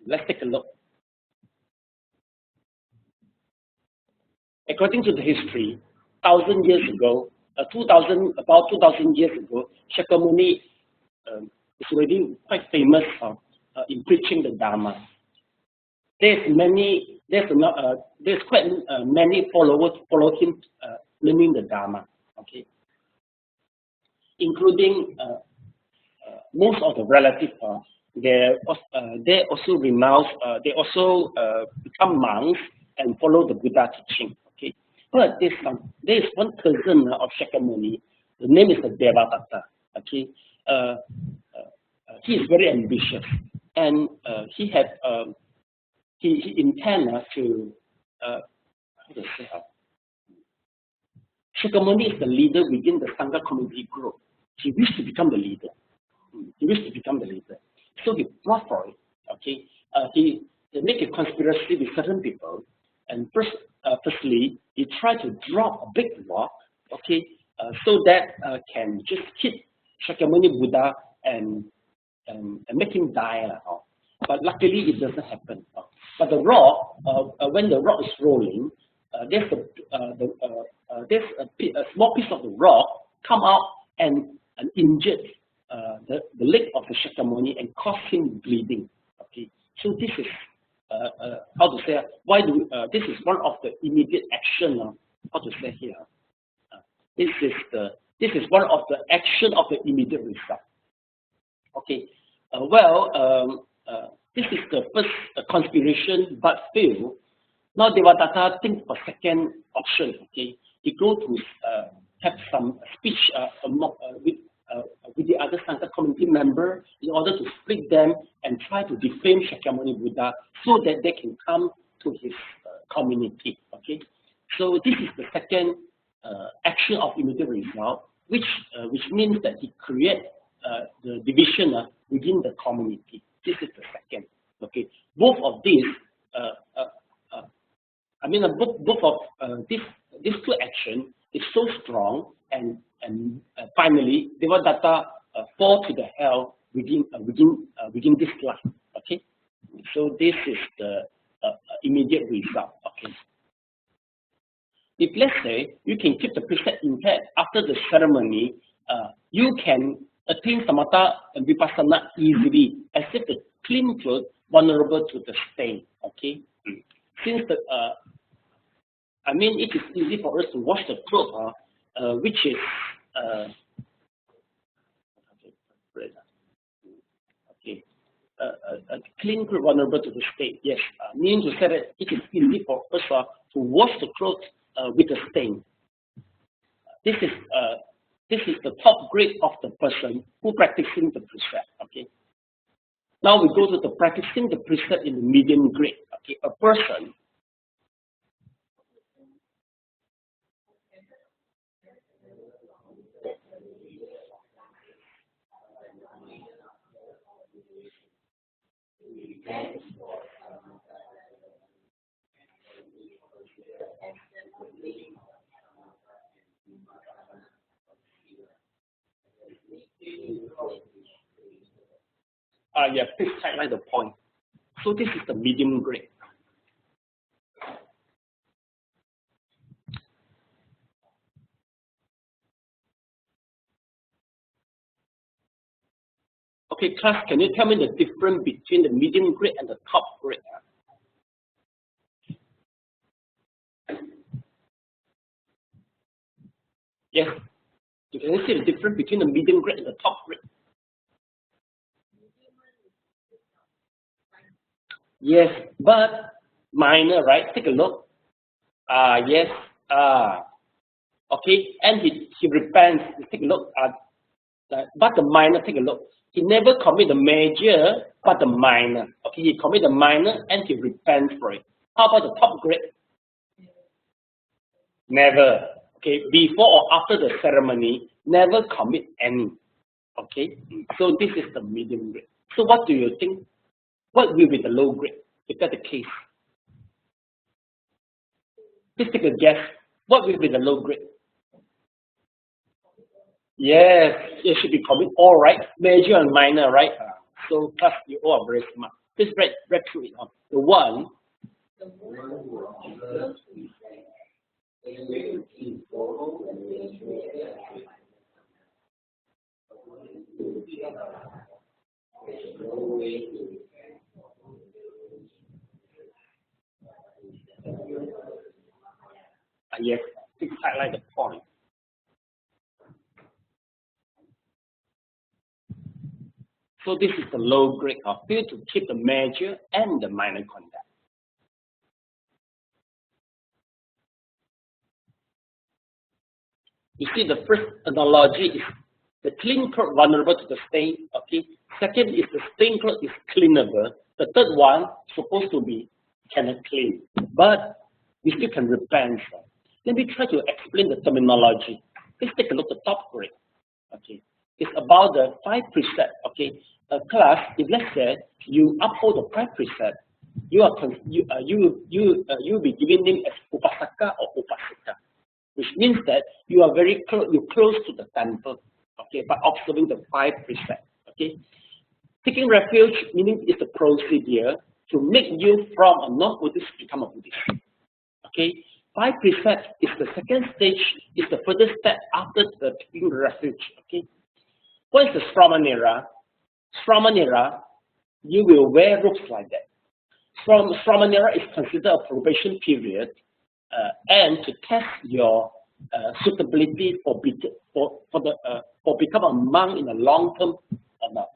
let's take a look. According to the history, 1,000 years ago, about 2,000 years ago, Shakyamuni is already quite famous in preaching the Dharma. There's quite many followers follow him learning the Dharma. Okay, including most of the relatives. They also renounce. They also become monks and follow the Buddha teaching. Okay, but there is one cousin of Shakyamuni. The name is Devadatta. Okay, he is very ambitious, and he intends to how to say Shakyamuni is the leader within the Sangha community group. He wished to become the leader. So he brought for it. Okay, he make a conspiracy with certain people, and firstly he tried to drop a big rock. Okay, so that can just hit Shakyamuni Buddha and make him die. But luckily it doesn't happen. But the rock, when the rock is rolling, there's a small piece of the rock come out and injured the leg of the Shakyamuni and cause him bleeding. Okay, so this is how to say this is one of the immediate action. How to say here? This is one of the action of the immediate result. Okay, this is the first conspiration, but failed. Now Devadatta thinks for second option. Okay, he go to have some speech with the other Sangha community member in order to split them and try to defame Shakyamuni Buddha so that they can come to his community. Okay, so this is the second action of immediate result, which means that he creates the division within the community. This is the second. Okay, both of these, both of these two actions is so strong, and finally Devadatta fall to the hell within this life. Okay, so this is the immediate result. Okay, if let's say you can keep the precept intact after the ceremony, you can attain samatha and vipassana easily, as if the clean clothes vulnerable to the stain. Okay, since the I mean, it is easy for us to wash the clothes, which is clean clothes vulnerable to the stain. Yes, meaning to say that it is easy for us to wash the clothes with a stain. This is the top grade of the person who practicing the precept. Okay. Now we go to the practicing the precept in the medium grade. Okay, a person. Yeah, please highlight the point. So this is the medium grade. Okay, class, can you tell me the difference between the medium grade and the top grade? Yes, you can see the difference between the medium grade and the top grade. Yes, but minor, right? Take a look. Yes. Okay, and he repents. Take a look. But the minor, take a look. He never commit the major, but the minor. Okay, he commit the minor and he repents for it. How about the top grade? Never. Okay, before or after the ceremony, never commit any. Okay, so this is the medium grade. So what do you think? What will be the low grade if that's the case? Please take a guess. What will be the low grade? Yes, it should be commit all right, major and minor, right? So class, you all are very smart. Please read through it. The one. Yes, please highlight the point. So this is the low grade of fail to keep the major and the minor conduct. You see, the first analogy is the clean cloth vulnerable to the stain. Okay. Second is the stain cloth is cleanable. The third one supposed to be cannot clean, but we still can repent. Let me try to explain the terminology. Please take a look at the top grade. Okay, it's about the 5 precepts. Okay, class. If let's say you uphold the 5 precepts, you will be given name as upasaka or upasika, which means that you are very close. You're close to the temple. Okay, by observing the 5 precepts. Okay, taking refuge meaning it's a procedure to make you from a non-Buddhist become a Buddhist. Okay, 5 precepts is the second stage, is the further step after the taking refuge. Okay, what is the Sramanera? Sramanera, you will wear robes like that. Sramanera is considered a probation period and to test your suitability for become a monk in the long term or not.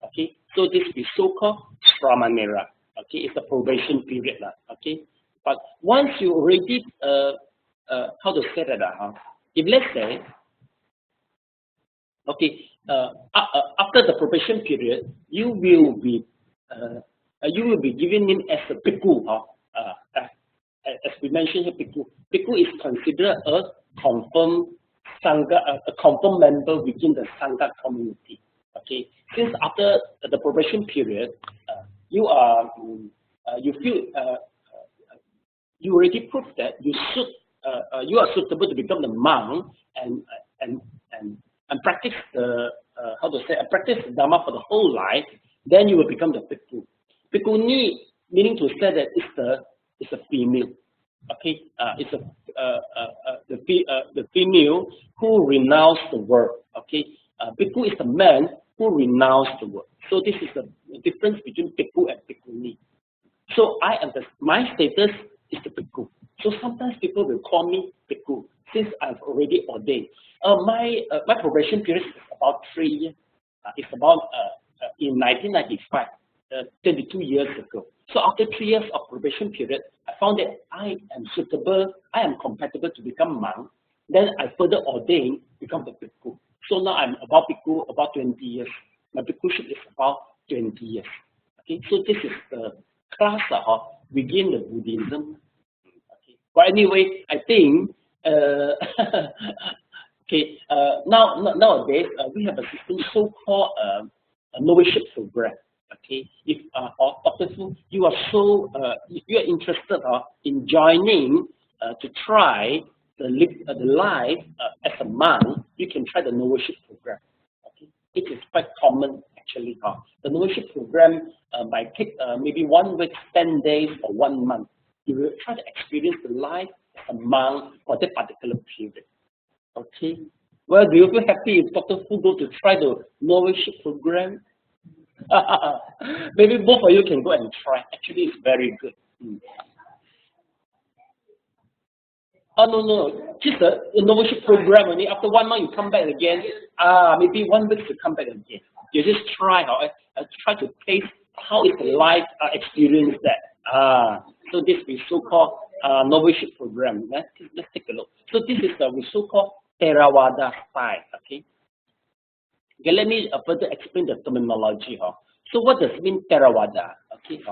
Okay, so this is so-called Sramanera. Okay, it's a probation period. Okay, but once you already how to say that? If let's say, okay, after the probation period, you will be given in as a bhikkhu. As we mentioned here, bhikkhu is considered a confirmed sangha, a confirmed member within the sangha community. Okay, since after the probation period, you already proved that you are suitable to become the monk and practice the practice the Dharma for the whole life. Then you will become the bhikkhu. Bhikkhuni meaning to say that it's a female. Okay, it's the female who renounced the world. Okay, Bhikkhu is a man who renounced the world. So this is the difference between bhikkhu and bhikkhuni. So my status is the bhikkhu. So sometimes people will call me bhikkhu since I've already ordained. My probation period is about 3 years. It's about in 1995, 22 years ago. So after 3 years of probation period, I found that I am suitable, I am compatible to become monk. Then I further ordained, become the bhikkhu. So now I'm about bhikkhu about 20 years. My bhikkhuship is about 20 years. Okay, so this is the class of within the Buddhism. Okay. But anyway, I think nowadays we have a system so-called a novice program. Okay, if Dr. Fu, you are so if you are interested in joining to try the life as a monk, you can try the novice program. Okay, it is quite common actually. The novice program might take maybe 1 week, 10 days, or 1 month. You will try to experience the life as a monk for that particular period. Okay. Well, do you feel happy if Dr. Fu go to try the novice program? Maybe both of you can go and try. Actually, it's very good. Oh, no. Just a novice program only. After 1 month, you come back again. Maybe 1 week to come back again. You just try to taste how is the life experience that. So this is so-called novice program. Let's take a look. So this is the so-called Theravada style. Okay. Okay, let me further explain the terminology. So what does it mean Theravada? Okay.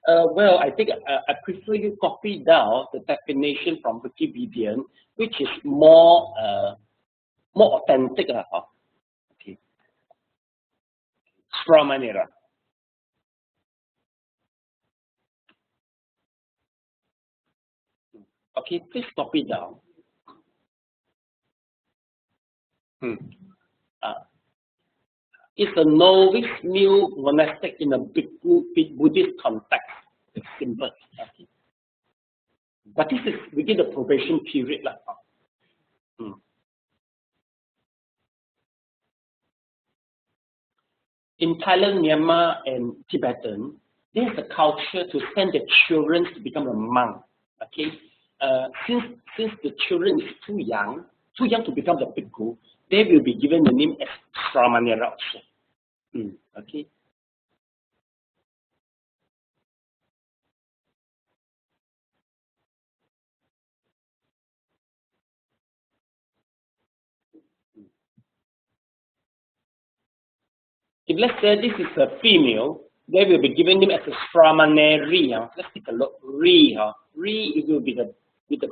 Well, I think I prefer you copy down the definition from Wikipedia, which is more authentic. Okay. Sramanera. Okay, please copy down. It's a novice new monastic in a Buddhist context. It's simple. Okay. But this is within the probation period. In Thailand, Myanmar, and Tibetan, there's a culture to send the children to become a monk. Okay. Since the children is too young to become the bhikkhu, they will be given the name as Sramanera also. Okay. If let's say this is a female, they will be given name as a Sramaneri. Let's take a look. Ri, it will be the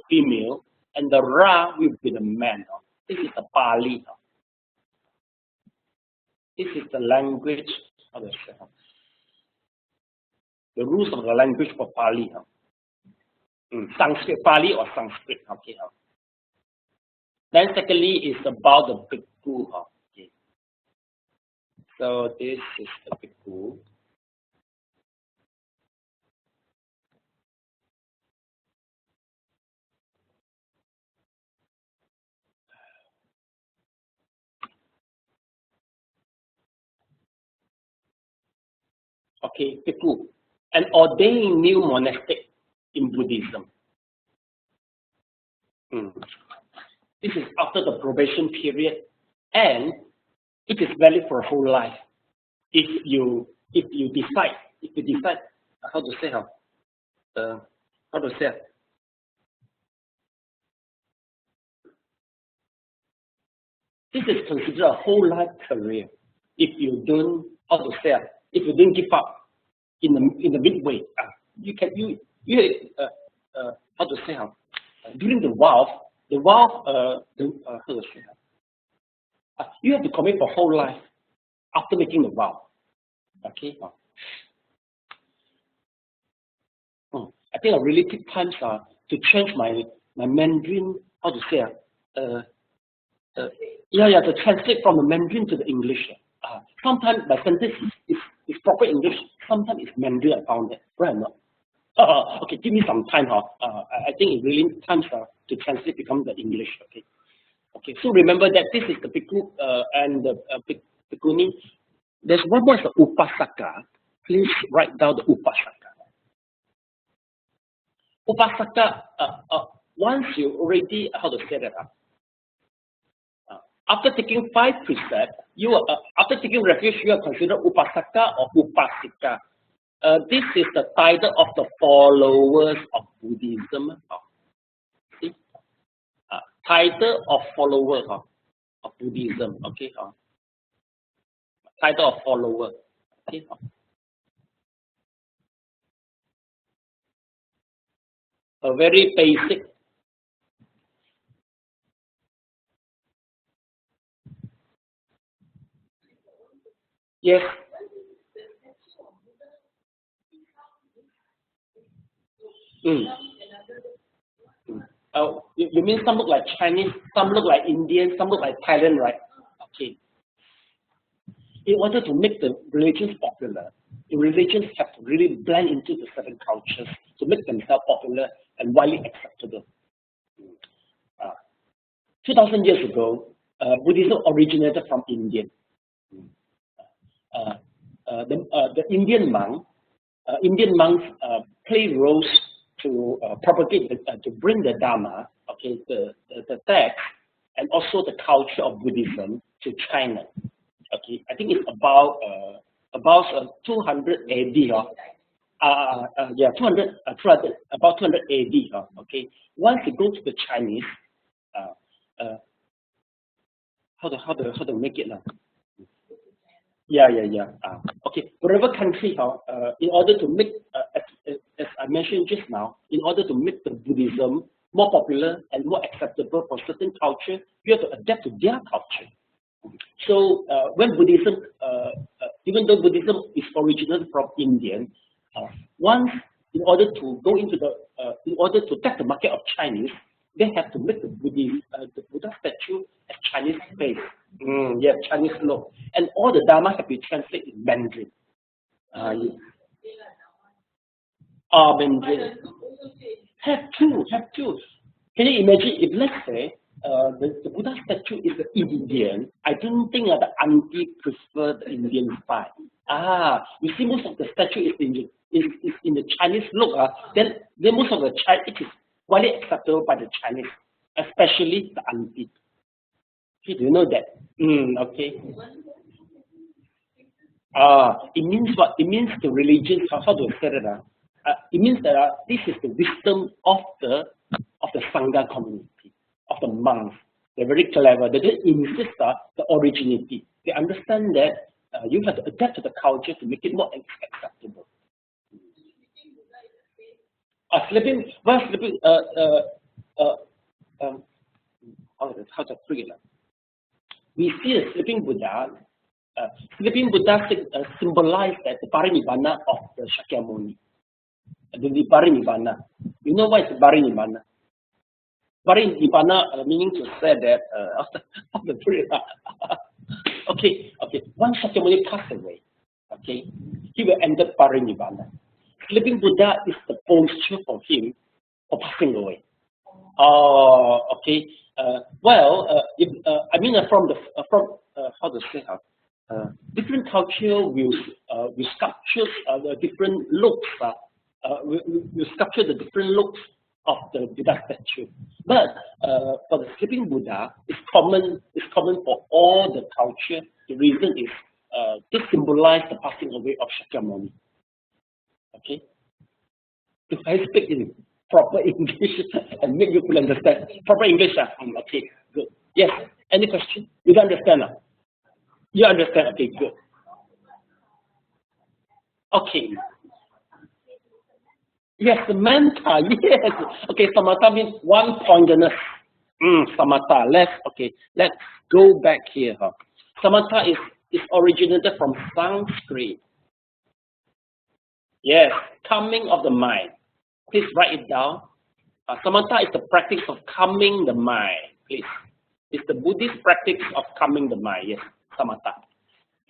female, and the Ra will be the man. This is the Pali. This is the language of the rules of the language for Pali. Sanskrit, Pali or Sanskrit. Okay. Then secondly is about the bhikkhu. Okay. So this is the bhikkhu. Okay, bhikkhu, an ordained new monastic in Buddhism. This is after the probation period, and it is valid for a whole life. If you decide how to say this is considered a whole life career. If you don't if you didn't give up in the midway, you during the vow, you have to commit for whole life after making the vow. Okay. I think I really take time to change my Mandarin. To translate from the Mandarin to the English. Sometimes my sentence is proper English, sometimes it's Mandarin. I found it. Right or not? Okay, give me some time. I think it really needs time to translate become the English. Okay. Okay, so remember that this is the bhikkhu and the bhikkhuni. There's one more, is the upasaka. Please write down the upasaka. Upasaka, once you already, how to say that? After taking 5 precepts, after taking refuge, you are considered upasaka or upasika. This is the title of the followers of Buddhism. See? Title of followers of Buddhism. Okay. Title of follower. Okay. A very basic. Yes. You mean some look like Chinese, some look like Indian, some look like Thailand, right? Okay. In order to make the religions popular, the religions have to really blend into the certain cultures to make themselves popular and widely acceptable. 2,000 years ago, Buddhism originated from India. The Indian monks play roles to propagate, to bring the Dharma, okay, the text, and also the culture of Buddhism to China. Okay, I think it's about 200 AD. Yeah, 200, about 200 AD. Okay, once you go to the Chinese, how to make it now? Yeah. Okay, whatever country, in order to make, as I mentioned just now, in order to make the Buddhism more popular and more acceptable for certain culture, you have to adapt to their culture. So when Buddhism, even though Buddhism is originated from Indian, once in order to go into in order to tap the market of Chinese, they have to make the Buddha statue as Chinese face. Yeah, Chinese look. And all the Dharma have been translated in Mandarin. Mandarin. Have to. Can you imagine if, let's say, the Buddha statue is Indian? I don't think the auntie prefer the Indian style. You see, most of the statue is in the Chinese look. Then most of the Chinese, it is widely acceptable by the Chinese, especially the auntie. Okay, do you know that? Okay. It means what? It means the religion. How do I say that? It means that this is the wisdom of the Sangha community, of the monks. They're very clever. They don't insist the originality. They understand that you have to adapt to the culture to make it more acceptable. Sleeping. How to put it? We see the sleeping Buddha. Sleeping Buddha symbolizes the parinibbana of the Shakyamuni. The parinibbana. You know what is parinibbana? Parinibbana meaning to say that after okay. Once Shakyamuni passed away, okay, he will enter parinibbana. Sleeping Buddha is the posture for him for passing away. Okay. I mean from how to say different culture will sculpture the different looks. We sculpture the different looks of the Buddha statue. But for the sleeping Buddha, it's common for all the culture. The reason is this symbolizes the passing away of Shakyamuni. Okay. If I speak in proper English and make you understand proper English, okay, good. Yes. Any question? You don't understand now? You understand? Okay, good. Okay. Yes, Samantha, yes. Okay, samatha means one-pointedness. Samatha. Let's go back here. Samatha is originated from Sanskrit. Yes, calming of the mind. Please write it down. Samatha is the practice of calming the mind. Please. It's the Buddhist practice of calming the mind. Yes, samatha.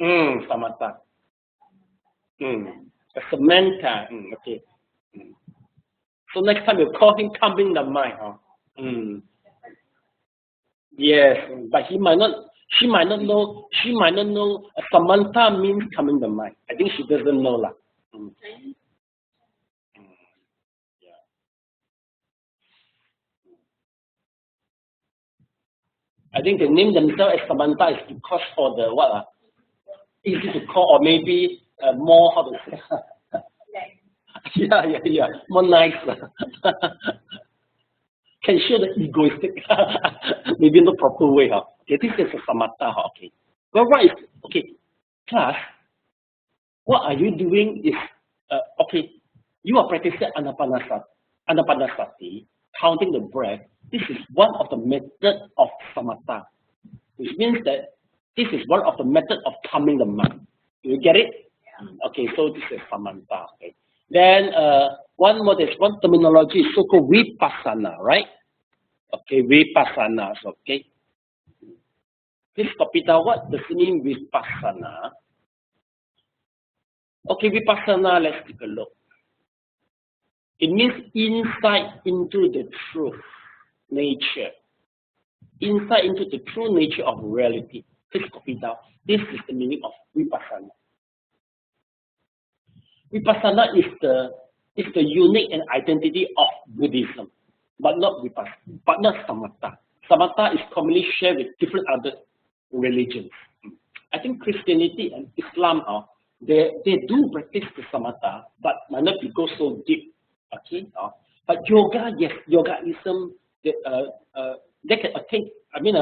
Samatha. Samantha. Okay. So next time you call him calming the mind. Yes, but she might not know. She might not know. Samantha means coming the mind. I think she doesn't know lah. Yeah. I think they name themselves as Samantha is because for the what easy to call, or maybe more how to say. Yeah. More nice. Can show the egoistic, maybe in the proper way. Okay, this is a samatha. Okay. Well, what is, okay, class, what are you doing is, okay, you are practicing anapanasati, counting the breath. This is one of the methods of samatha, which means that this is one of the methods of calming the mind. Do you get it? Yeah. Okay, so this is samatha. Okay. Then one terminology is so-called vipassana, right? Okay, vipassana. Okay. Please copy down what does it mean vipassana. Okay, vipassana, let's take a look. It means insight into the truth nature. Insight into the true nature of reality. Please copy down. This is the meaning of vipassana. Vipassana is the unique and identity of Buddhism, but not samatha. Samatha is commonly shared with different other religions. I think Christianity and Islam they do practice the samatha, but might not go so deep. Okay, but yoga, yes, yogaism, they can attain. I mean,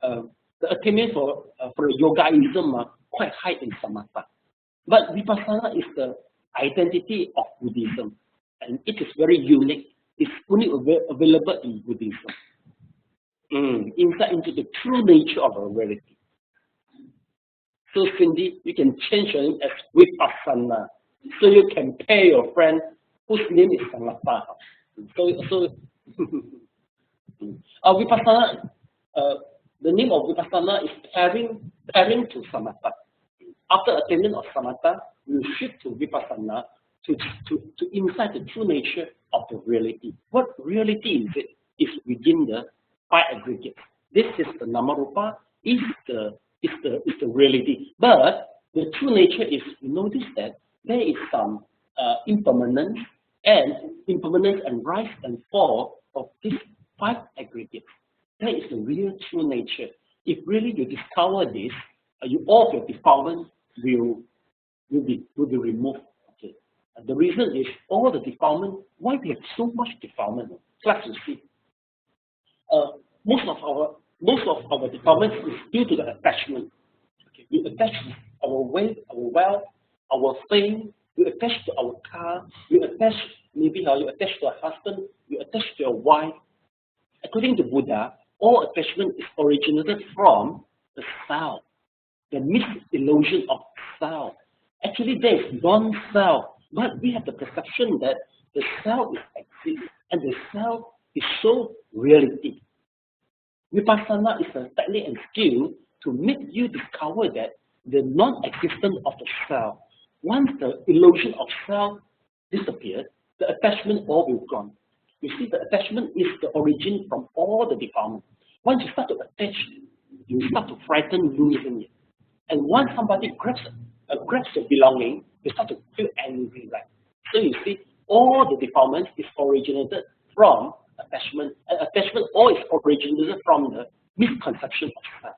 the attainment for yogaism are quite high in samatha, but vipassana is the identity of Buddhism, and it is very unique. It's only available in Buddhism. Insight into the true nature of our reality. So Cindy, you can change your name as Vipassana, so you can pair your friend whose name is Samatha. So Vipassana, the name of Vipassana is pairing to Samatha. After attainment of Samatha, we shift to Vipassana to insight the true nature of the reality. What reality is it? Is within the five aggregates. This is the Namarupa, is the reality. But the true nature is, we notice that there is some impermanence and rise and fall of these five aggregates. That is the real true nature. If really you discover this, all of your defilement will be removed. Okay. And the reason is all the defilement. Why we have so much defilement? Class, you see, most of our defilement is due to the attachment. Okay. We attach to our wealth, our fame. You attach to our car. You attach you attach to a husband. You attach to your wife. According to Buddha, all attachment is originated from the self, the misillusion of self. Actually, there is non-self, but we have the perception that the self exists, and the self is so reality. Vipassana is a technique and skill to make you discover that the non-existence of the self. Once the illusion of self disappears, the attachment all will gone. You see, the attachment is the origin from all the defilement. Once you start to attach, you start to frighten losing it. And once somebody grabs your belonging, you start to feel angry, right? So you see, all the defilement is originated from attachment, and attachment all is originated from the misconception of self.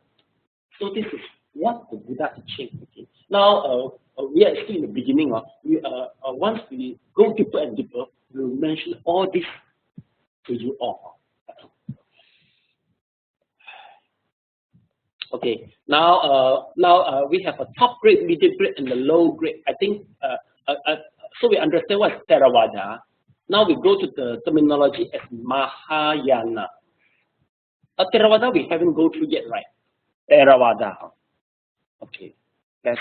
So this is what the Buddha teaching. Okay. Now we are still in the beginning. Once we go deeper and deeper, we will mention all this to you all. Okay. Now we have a top grade, medium grade, and the low grade. I think so. We understand what is Theravada. Now we go to the terminology as Mahayana. Theravada we haven't go through yet, right? Theravada. Okay. That's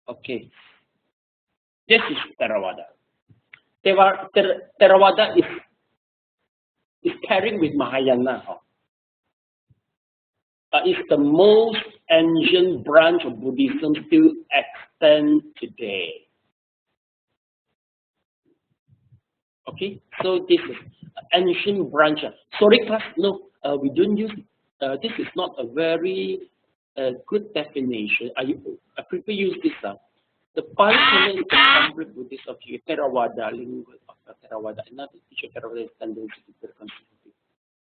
okay. This is Theravada. Theravada is pairing with Mahayana. It's the most ancient branch of Buddhism still extant today. Okay, so this is ancient branch. Sorry class, no, we don't use, this is not a very good definition. I prefer use this. The Pali canon is the contemporary Buddhist of Theravada, language of Theravada. Another teacher Theravada is tendency to be conservative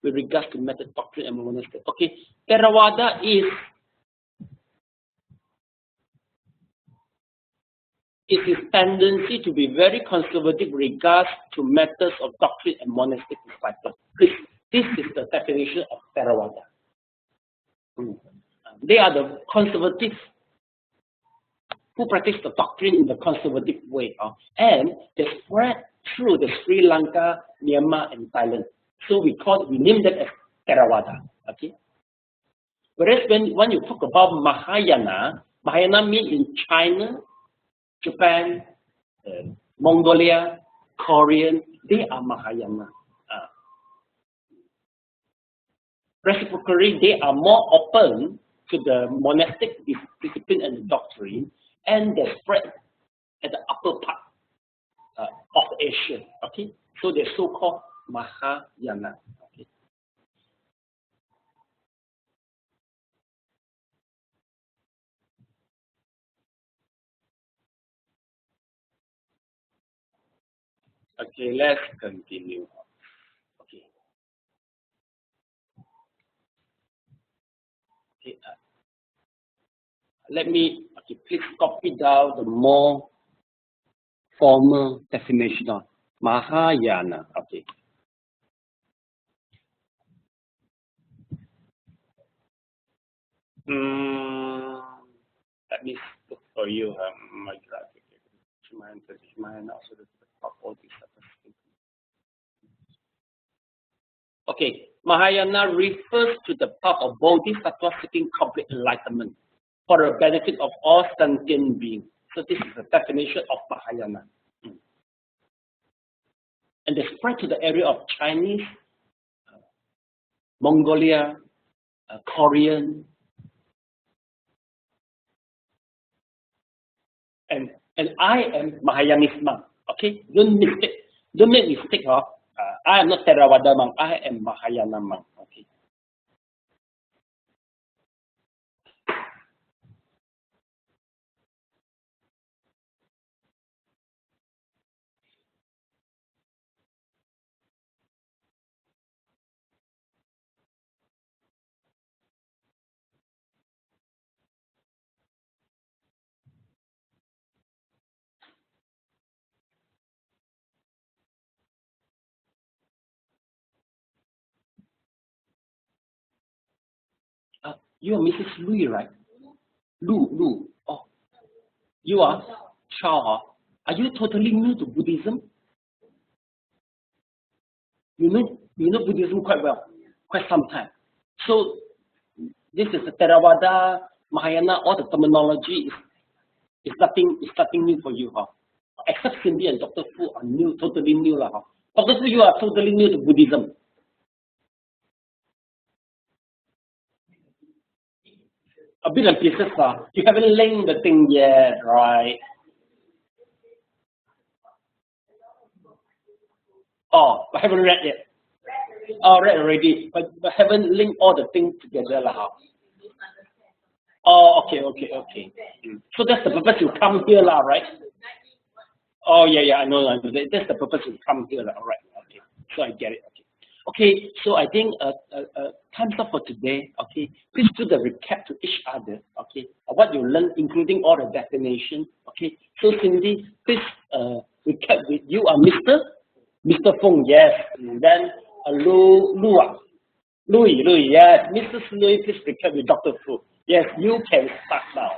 with regards to method, doctrine, and monastic. Okay, Theravada is it is tendency to be very conservative regards to methods of doctrine and monastic disciple. This is the definition of Theravada. They are the conservative who practice the doctrine in the conservative way, and they spread through the Sri Lanka, Myanmar, and Thailand. So we name them as Theravada. Okay. Whereas when you talk about Mahayana, Mahayana means in China, Japan, Mongolia, Korean, they are Mahayana. Reciprocally, they are more open to the monastic discipline and the doctrine, and they spread at the upper part of Asia. Okay, so they're so-called Mahayana. Okay. Okay, let's continue. Okay. Okay. Let me please copy down the more formal definition of Mahayana. Okay. Let me look for you my graphic. Okay, Mahayana refers to the path of Bodhisattva seeking complete enlightenment for the benefit of all sentient beings. So this is the definition of Mahayana. And they spread to the area of Chinese, Mongolia, Korean, and I am Mahayanist monk. Okay, don't make mistake. I am not Theravada monk. I am Mahayana monk. Okay. You are Mrs. Louis, right? Lu. Oh, you are Chao. Are you totally new to Buddhism? You know Buddhism quite well, quite some time. So this is the Theravada, Mahayana, all the terminology is nothing new for you, except Cindy and Dr. Fu are new, totally new, Dr. Fu, you are totally new to Buddhism. A bit of pieces, you haven't linked the thing yet, right? Oh, I haven't read yet. Oh, read already, but haven't linked all the things together, Oh, okay. So that's the purpose you come here, right? Oh, yeah, I know. That's the purpose you come here, right? Okay, so I get it. Okay, so I think time's up for today. Okay, please do the recap to each other. Okay, what you learned, including all the definition. Okay, so Cindy, please recap with you. Mr. Feng, yes. And then Louis, yes. Mrs. Louis, please recap with Dr. Fu. Yes, you can start now.